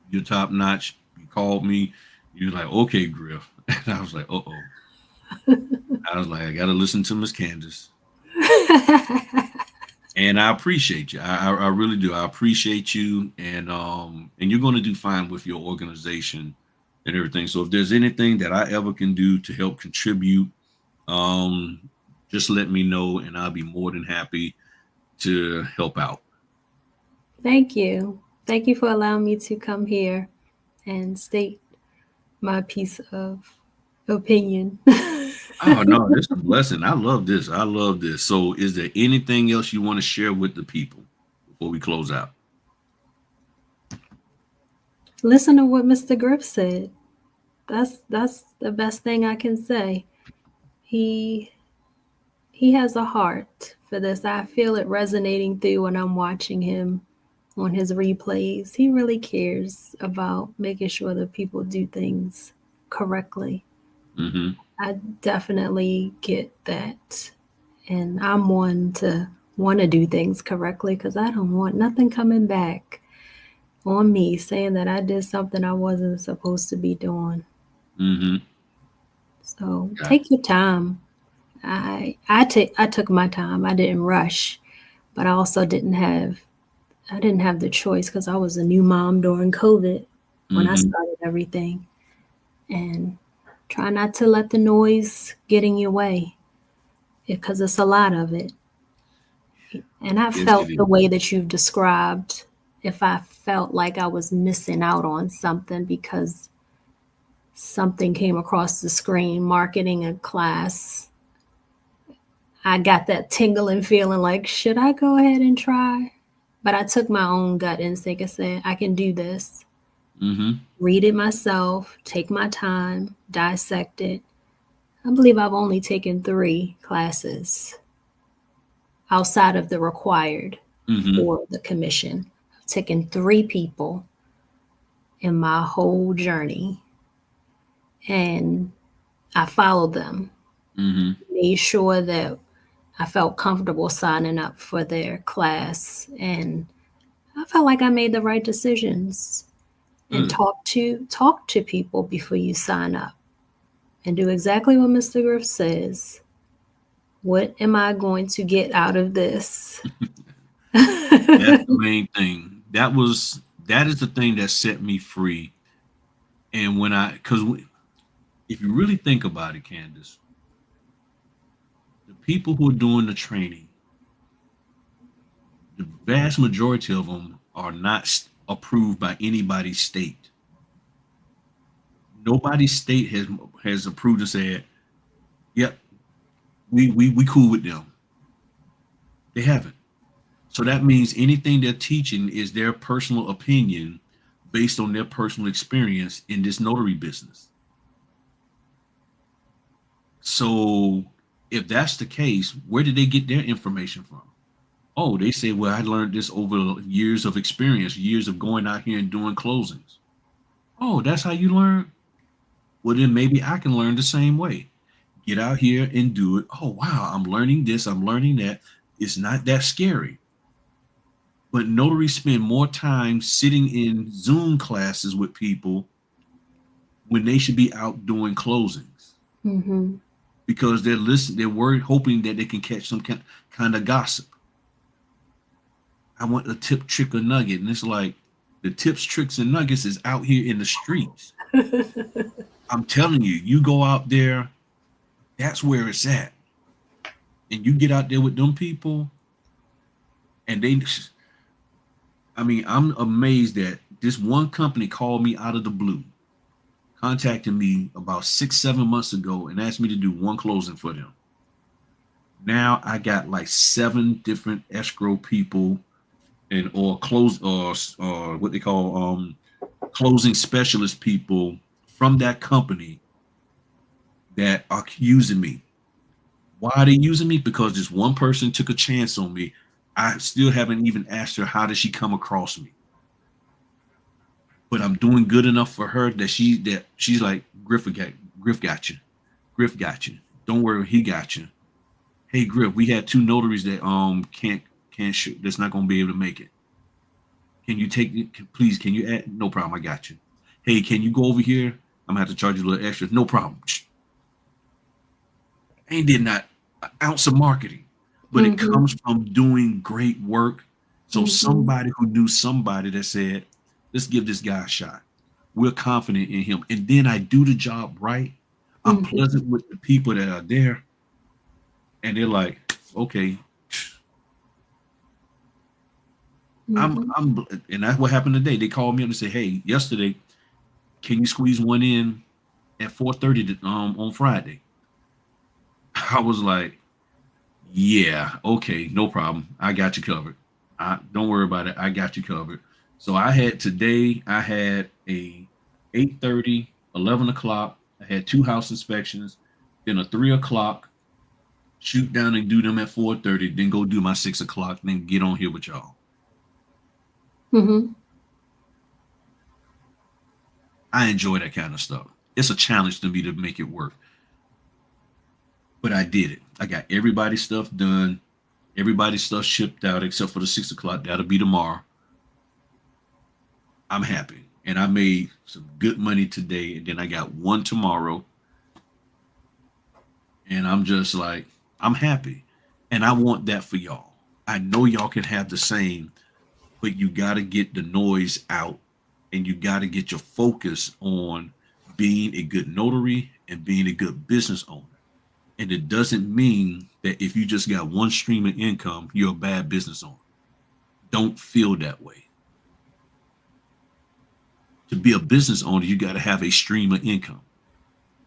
You're top notch. You called me. You're like, okay, Griff. And I was like, uh-oh. I was like, I got to listen to Miss Candice. And I appreciate you. I really do. I appreciate you. And you're going to do fine with your organization and everything. So if there's anything that I ever can do to help contribute, just let me know and I'll be more than happy to help out. Thank you. Thank you for allowing me to come here and state my piece of opinion. Oh no, this is a blessing. I love this. I love this. So is there anything else you want to share with the people before we close out? Listen to what Mr. Griff said. That's the best thing I can say. He has a heart for this. I feel it resonating through when I'm watching him on his replays. He really cares about making sure that people do things correctly. Mm-hmm. I definitely get that. And I'm one to want to do things correctly because I don't want nothing coming back on me saying that I did something I wasn't supposed to be doing. Mm-hmm. So take your time. I took my time. I didn't rush, but I also didn't have the choice because I was a new mom during COVID when I started everything. And try not to let the noise get in your way because it's a lot of it. And I felt the way that you've described, if I felt like I was missing out on something because something came across the screen, marketing a class, I got that tingling feeling like, should I go ahead and try? But I took my own gut instinct and said, I can do this. Read it myself, take my time, dissect it. I believe I've only taken 3 classes outside of the required for the commission. I've taken 3 people in my whole journey, and I followed them. Made sure that I felt comfortable signing up for their class, and I felt like I made the right decisions. And talk to people before you sign up, and do exactly what Mr. Griff says. What am I going to get out of this? That's the main thing. That is the thing that set me free. And because if you really think about it, Candice, the people who are doing the training, the vast majority of them are not approved by anybody's state. Nobody's state has approved and said, yep, we cool with them. They haven't. So that means anything they're teaching is their personal opinion based on their personal experience in this notary business. So if that's the case, where did they get their information from? Oh, they say, well, I learned this over years of experience, years of going out here and doing closings. Oh, that's how you learn? Well, then maybe I can learn the same way. Get out here and do it. Oh, wow, I'm learning this, I'm learning that. It's not that scary. But notaries spend more time sitting in Zoom classes with people when they should be out doing closings Mm-hmm. because they're worried, hoping that they can catch some kind of gossip. I want a tip, trick, or nugget, and it's like the tips, tricks, and nuggets is out here in the streets. I'm telling you, you go out there, that's where it's at, and you get out there with them people, and they. I mean, I'm amazed that this one company called me out of the blue, contacted me about 6, 7 months ago, and asked me to do one closing for them. Now I got like 7 different escrow people and or close or what they call closing specialist people from that company that are using me. Why are they using me? Because this one person took a chance on me. I still haven't even asked her how did she come across me. But I'm doing good enough for her that she's like, Griff got you. Griff got you. Don't worry, he got you. Hey Griff, we had 2 notaries that can't shoot, that's not gonna be able to make it. Can you take it? Please, can you add? No problem, I got you. Hey, can you go over here? I'm gonna have to charge you a little extra. No problem. Ain't did not an ounce of marketing, but it Mm-hmm. comes from doing great work. So Mm-hmm. somebody who knew somebody that said, let's give this guy a shot. We're confident in him. And then I do the job right. I'm Mm-hmm. pleasant with the people that are there. And they're like, okay. Mm-hmm. And that's what happened today. They called me up and said, hey, yesterday, can you squeeze one in at 4:30 on Friday? I was like, yeah, okay, no problem. I got you covered. Don't worry about it. I got you covered. So I had a 8:30, 11 o'clock. I had 2 house inspections, then a 3 o'clock, shoot down and do them at 4:30, then go do my 6 o'clock, then get on here with y'all. Mm-hmm. I enjoy that kind of stuff. It's a challenge to me to make it work, but I did it. I got everybody's stuff done, everybody's stuff shipped out except for the 6 o'clock. That'll be tomorrow. I'm happy. And I made some good money today. And then I got one tomorrow. And I'm just like, I'm happy. And I want that for y'all. I know y'all can have the same, but you got to get the noise out and you got to get your focus on being a good notary and being a good business owner. And it doesn't mean that if you just got one stream of income, you're a bad business owner. Don't feel that way. To be a business owner, you got to have a stream of income.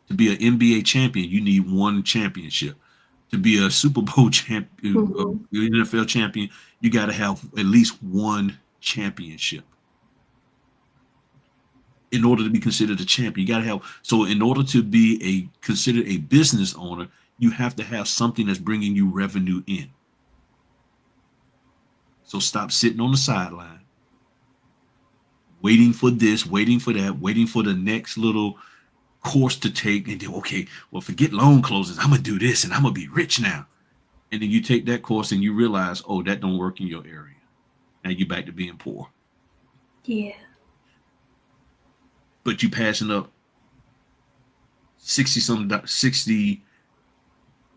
To be an NBA champion, you need one championship. To be a Super Bowl champion, Mm-hmm. NFL champion, you got to have at least one championship in order to be considered a champion. You got to have, so in order to be considered a business owner, you have to have something that's bringing you revenue in. So stop sitting on the sideline, waiting for this, waiting for that, waiting for the next little course to take, and then okay, well, forget loan closings. I'm gonna do this, and I'm gonna be rich now. And then you take that course, and you realize, oh, that don't work in your area. Now you're back to being poor. Yeah. But you passing up 60,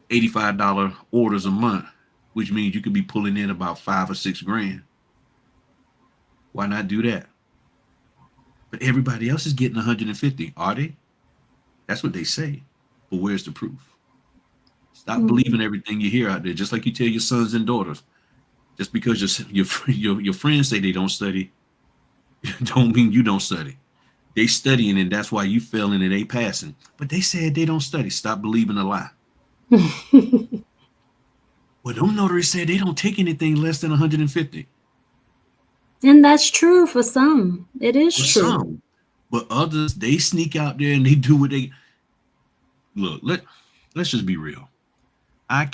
$85 orders a month, which means you could be pulling in about 5 or 6 grand. Why not do that? But everybody else is getting 150. Are they? That's what they say. But where's the proof? Stop Mm-hmm. believing everything you hear out there. Just like you tell your sons and daughters. Just because your friends say they don't study, don't mean you don't study. They studying, and that's why you failing and they passing. But they said they don't study. Stop believing a lie. Well, them notaries said they don't take anything less than 150. And that's true for some. It is For true. some, but others they sneak out there and they do what they look. Let's just be real. I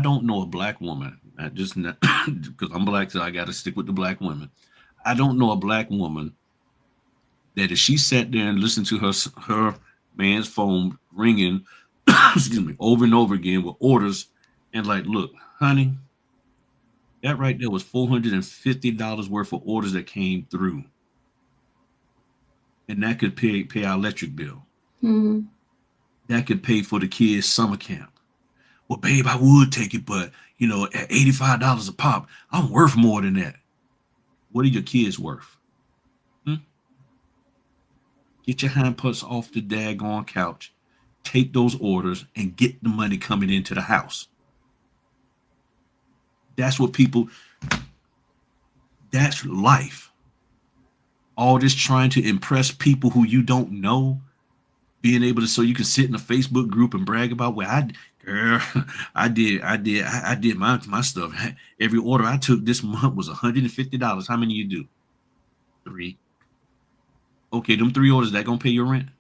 don't know a black woman. I just because I'm black, so I got to stick with the black women. I don't know a black woman that if she sat there and listened to her man's phone ringing, excuse me, over and over again with orders, and like, look, honey, That right there was $450 worth of orders that came through, and that could pay our electric bill. Mm-hmm. That could pay for the kids' summer camp. Well, babe, I would take it, but at $85 a pop, I'm worth more than that. What are your kids worth? Hmm? Get your hindparts off the daggone couch, take those orders, and get the money coming into the house. That's what people, that's life. All this trying to impress people who you don't know, being able to, so you can sit in a Facebook group and brag about, well, girl, I did my stuff. Every order I took this month was $150. How many you do? 3. Okay, them 3 orders, that gonna pay your rent?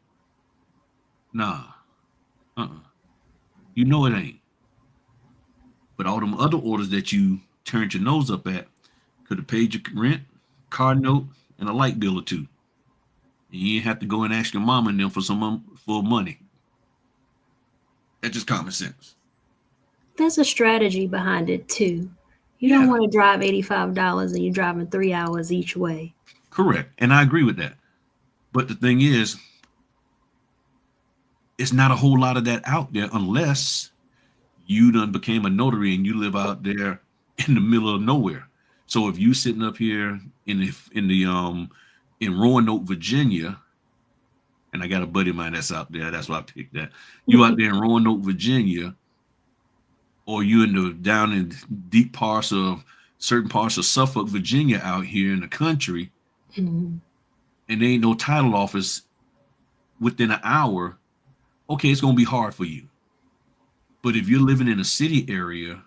Nah. Uh-uh. You know it ain't. But all them other orders that you turned your nose up at could have paid your rent, car note, and a light bill or two. And you didn't have to go and ask your mom and them for money. That's just common sense. There's a strategy behind it too. You don't want to drive $85 and you're driving 3 hours each way. Correct. And I agree with that. But the thing is, it's not a whole lot of that out there unless you done became a notary and you live out there in the middle of nowhere. So if you sitting up here in Roanoke, Virginia, and I got a buddy of mine that's out there, that's why I picked that. You out there in Roanoke, Virginia, or you down in certain parts of Suffolk, Virginia, out here in the country, mm-hmm. and there ain't no title office within an hour, okay, it's gonna be hard for you. But if you're living in a city area,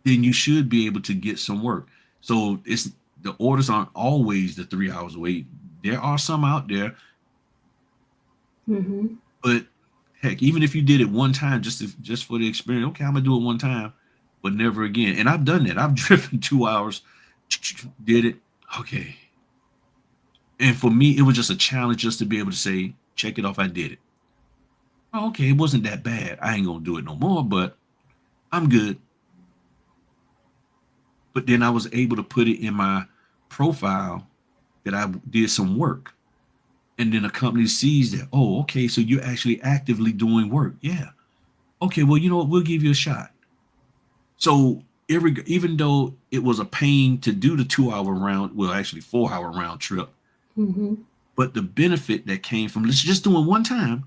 then you should be able to get some work. So the orders aren't always the 3 hours away. There are some out there. Mm-hmm. But heck, even if you did it one time, just for the experience, okay, I'm gonna do it one time, but never again. And I've done that. I've driven 2 hours, did it, okay. And for me, it was just a challenge just to be able to say, check it off, I did it. Oh, okay, it wasn't that bad. I ain't gonna do it no more, but I'm good. But then I was able to put it in my profile that I did some work. And then a company sees that, oh, okay, so you're actually actively doing work. Yeah. Okay, well, you know what? We'll give you a shot. So even though it was a pain to do the 2-hour round, well, actually 4-hour round trip, mm-hmm. but the benefit that came from just doing one time,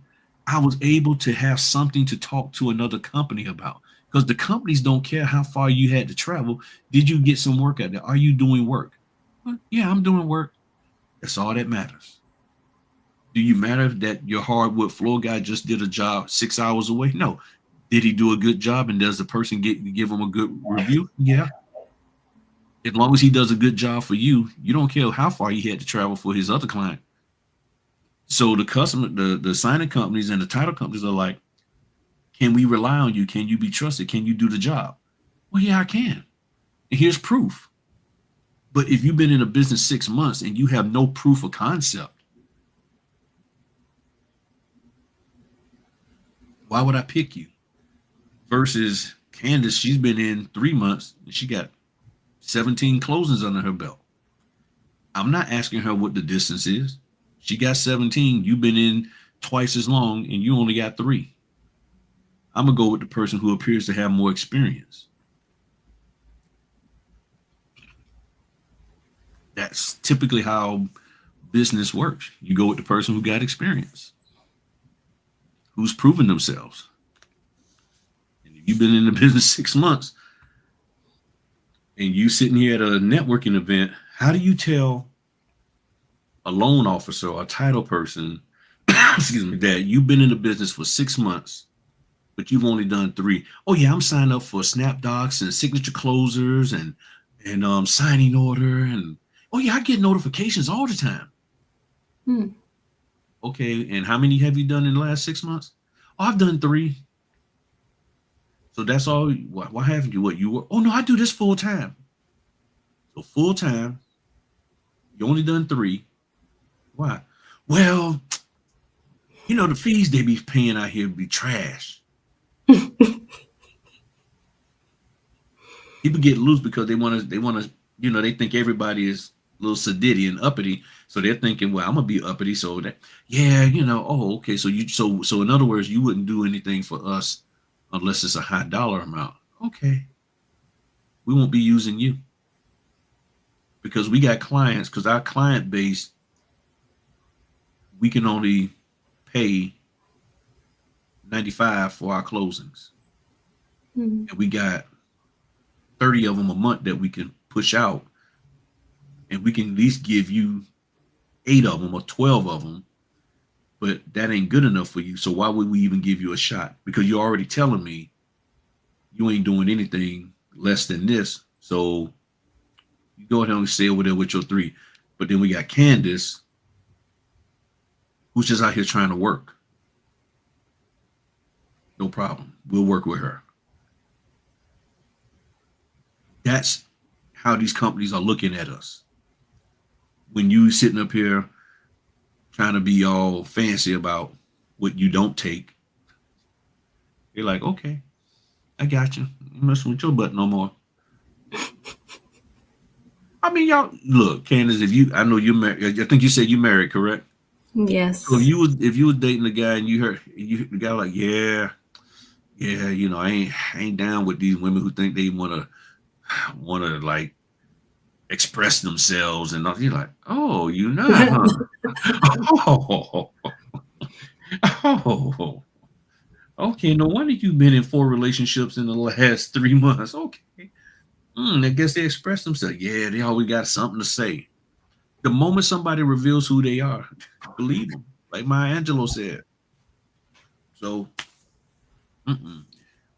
I was able to have something to talk to another company about. Because the companies don't care how far you had to travel. Did you get some work out there? Are you doing work? Well, yeah, I'm doing work. That's all that matters. Do you matter that your hardwood floor guy just did a job 6 hours away? No. Did he do a good job? And does the person give him a good review? Yeah. As long as he does a good job for you, you don't care how far he had to travel for his other client. So the customer, the signing companies and the title companies are like, can we rely on you? Can you be trusted? Can you do the job? Well, yeah, I can. And here's proof. But if you've been in a business 6 months and you have no proof of concept, why would I pick you? Versus Candice, she's been in 3 months and she got 17 closings under her belt. I'm not asking her what the distance is. She got 17. You've been in twice as long and you only got 3. I'm going to go with the person who appears to have more experience. That's typically how business works. You go with the person who got experience, who's proven themselves. And if you've been in the business 6 months and you sitting here at a networking event, how do you tell a loan officer or a title person, excuse me, that you've been in the business for 6 months, but you've only done 3? Oh yeah, I'm signed up for SnapDocs and signature closers and signing order, and oh yeah, I get notifications all the time. Okay, and how many have you done in the last 6 months? Oh, I've done 3. So that's all. Why haven't you? What you were? Oh no, I do this full time. So full time, you only done 3. Why? Well, the fees they be paying out here be trash. People get loose because they want to, they think everybody is a little sedity and uppity. So they're thinking, well, I'm gonna be uppity. So that, yeah, oh, okay. So in other words, you wouldn't do anything for us unless it's a high dollar amount. Okay, we won't be using you because we got clients, because our client base, we can only pay 95 for our closings. Mhm. And we got 30 of them a month that we can push out, and we can at least give you 8 of them or 12 of them, but that ain't good enough for you. So why would we even give you a shot? Because you're already telling me you ain't doing anything less than this. So you go ahead and stay over there with your 3. But then we got Candice, who's just out here trying to work. No problem. We'll work with her. That's how these companies are looking at us. When you sitting up here trying to be all fancy about what you don't take, they're like, okay, I got you. I'm messing with your butt no more. I mean, y'all look, Candace. I know you're married. I think you said you married, correct? So Yes. if you was dating a guy and the guy like, yeah, yeah, I ain't down with these women who think they wanna like express themselves, and all. You're like, oh, you not, huh? Oh, oh, okay. No wonder you've been in 4 relationships in the last 3 months. Okay. I guess they express themselves. Yeah, they always got something to say. The moment somebody reveals who they are, believe them. Like Maya Angelou said. So, mm-mm.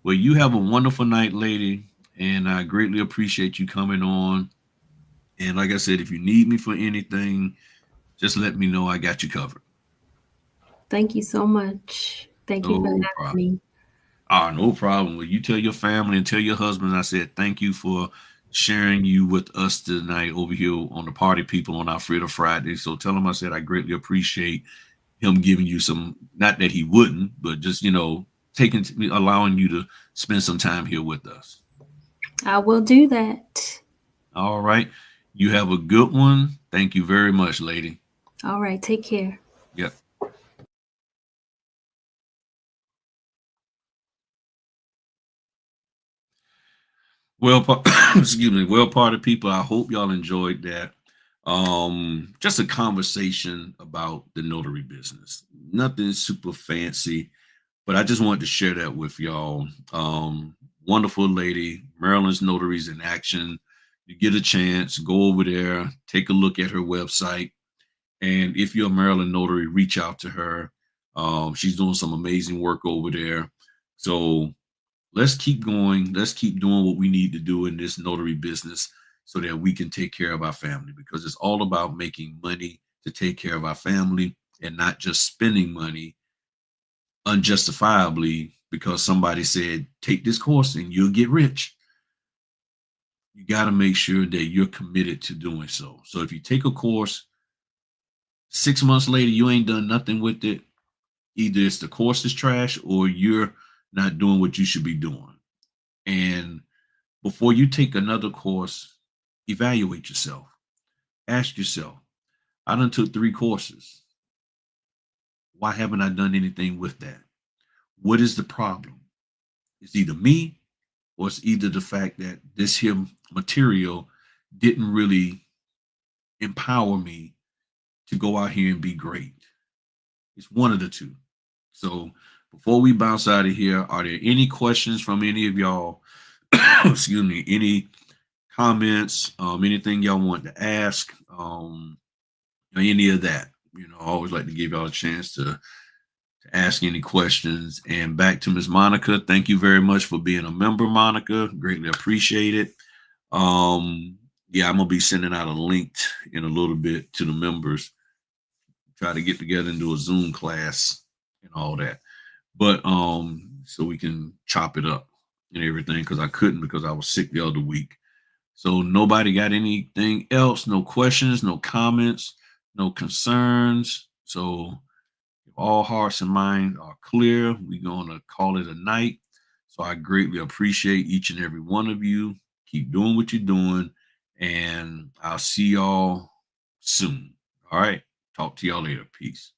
Well, you have a wonderful night, lady, and I greatly appreciate you coming on. And like I said, if you need me for anything, just let me know. I got you covered. Thank you so much. Thank you for No having problem. me. No problem. Well, you tell your family and tell your husband I said thank you for sharing you with us tonight over here on the Party People on our Fritter Friday. So tell him I said I greatly appreciate him giving you some, not that he wouldn't, but just, taking, allowing you to spend some time here with us. I will do that. All right. You have a good one. Thank you very much, lady. All right. Take care. Yep. Well, excuse me. Well, Party People, I hope y'all enjoyed that. Just a conversation about the notary business. Nothing super fancy, but I just wanted to share that with y'all. Wonderful lady, Maryland's Notaries in Action. You get a chance, go over there, take a look at her website. And if you're a Maryland notary, reach out to her. She's doing some amazing work over there. So let's keep going. Let's keep doing what we need to do in this notary business so that we can take care of our family, because it's all about making money to take care of our family and not just spending money unjustifiably because somebody said, take this course and you'll get rich. You got to make sure that you're committed to doing so. So if you take a course, 6 months later, you ain't done nothing with it, either it's the course is trash or you're not doing what you should be doing. And before you take another course, evaluate yourself. Ask yourself, I done took 3 courses. Why haven't I done anything with that? What is the problem? It's either me or it's either the fact that this here material didn't really empower me to go out here and be great. It's one of the two. So before we bounce out of here, are there any questions from any of y'all? Excuse me, any comments, anything y'all want to ask, any of that. I always like to give y'all a chance to ask any questions. And back to Miss Monica, thank you very much for being a member, Monica. Greatly appreciate it. Yeah, I'm gonna be sending out a link in a little bit to the members. Try to get together and do a Zoom class and all that. But so we can chop it up and everything, because I couldn't because I was sick the other week. So nobody got anything else? No questions, no comments, no concerns. So if all hearts and minds are clear, we're gonna call it a night. So I greatly appreciate each and every one of you. Keep doing what you're doing, and I'll see y'all soon. All right. Talk to y'all later. Peace.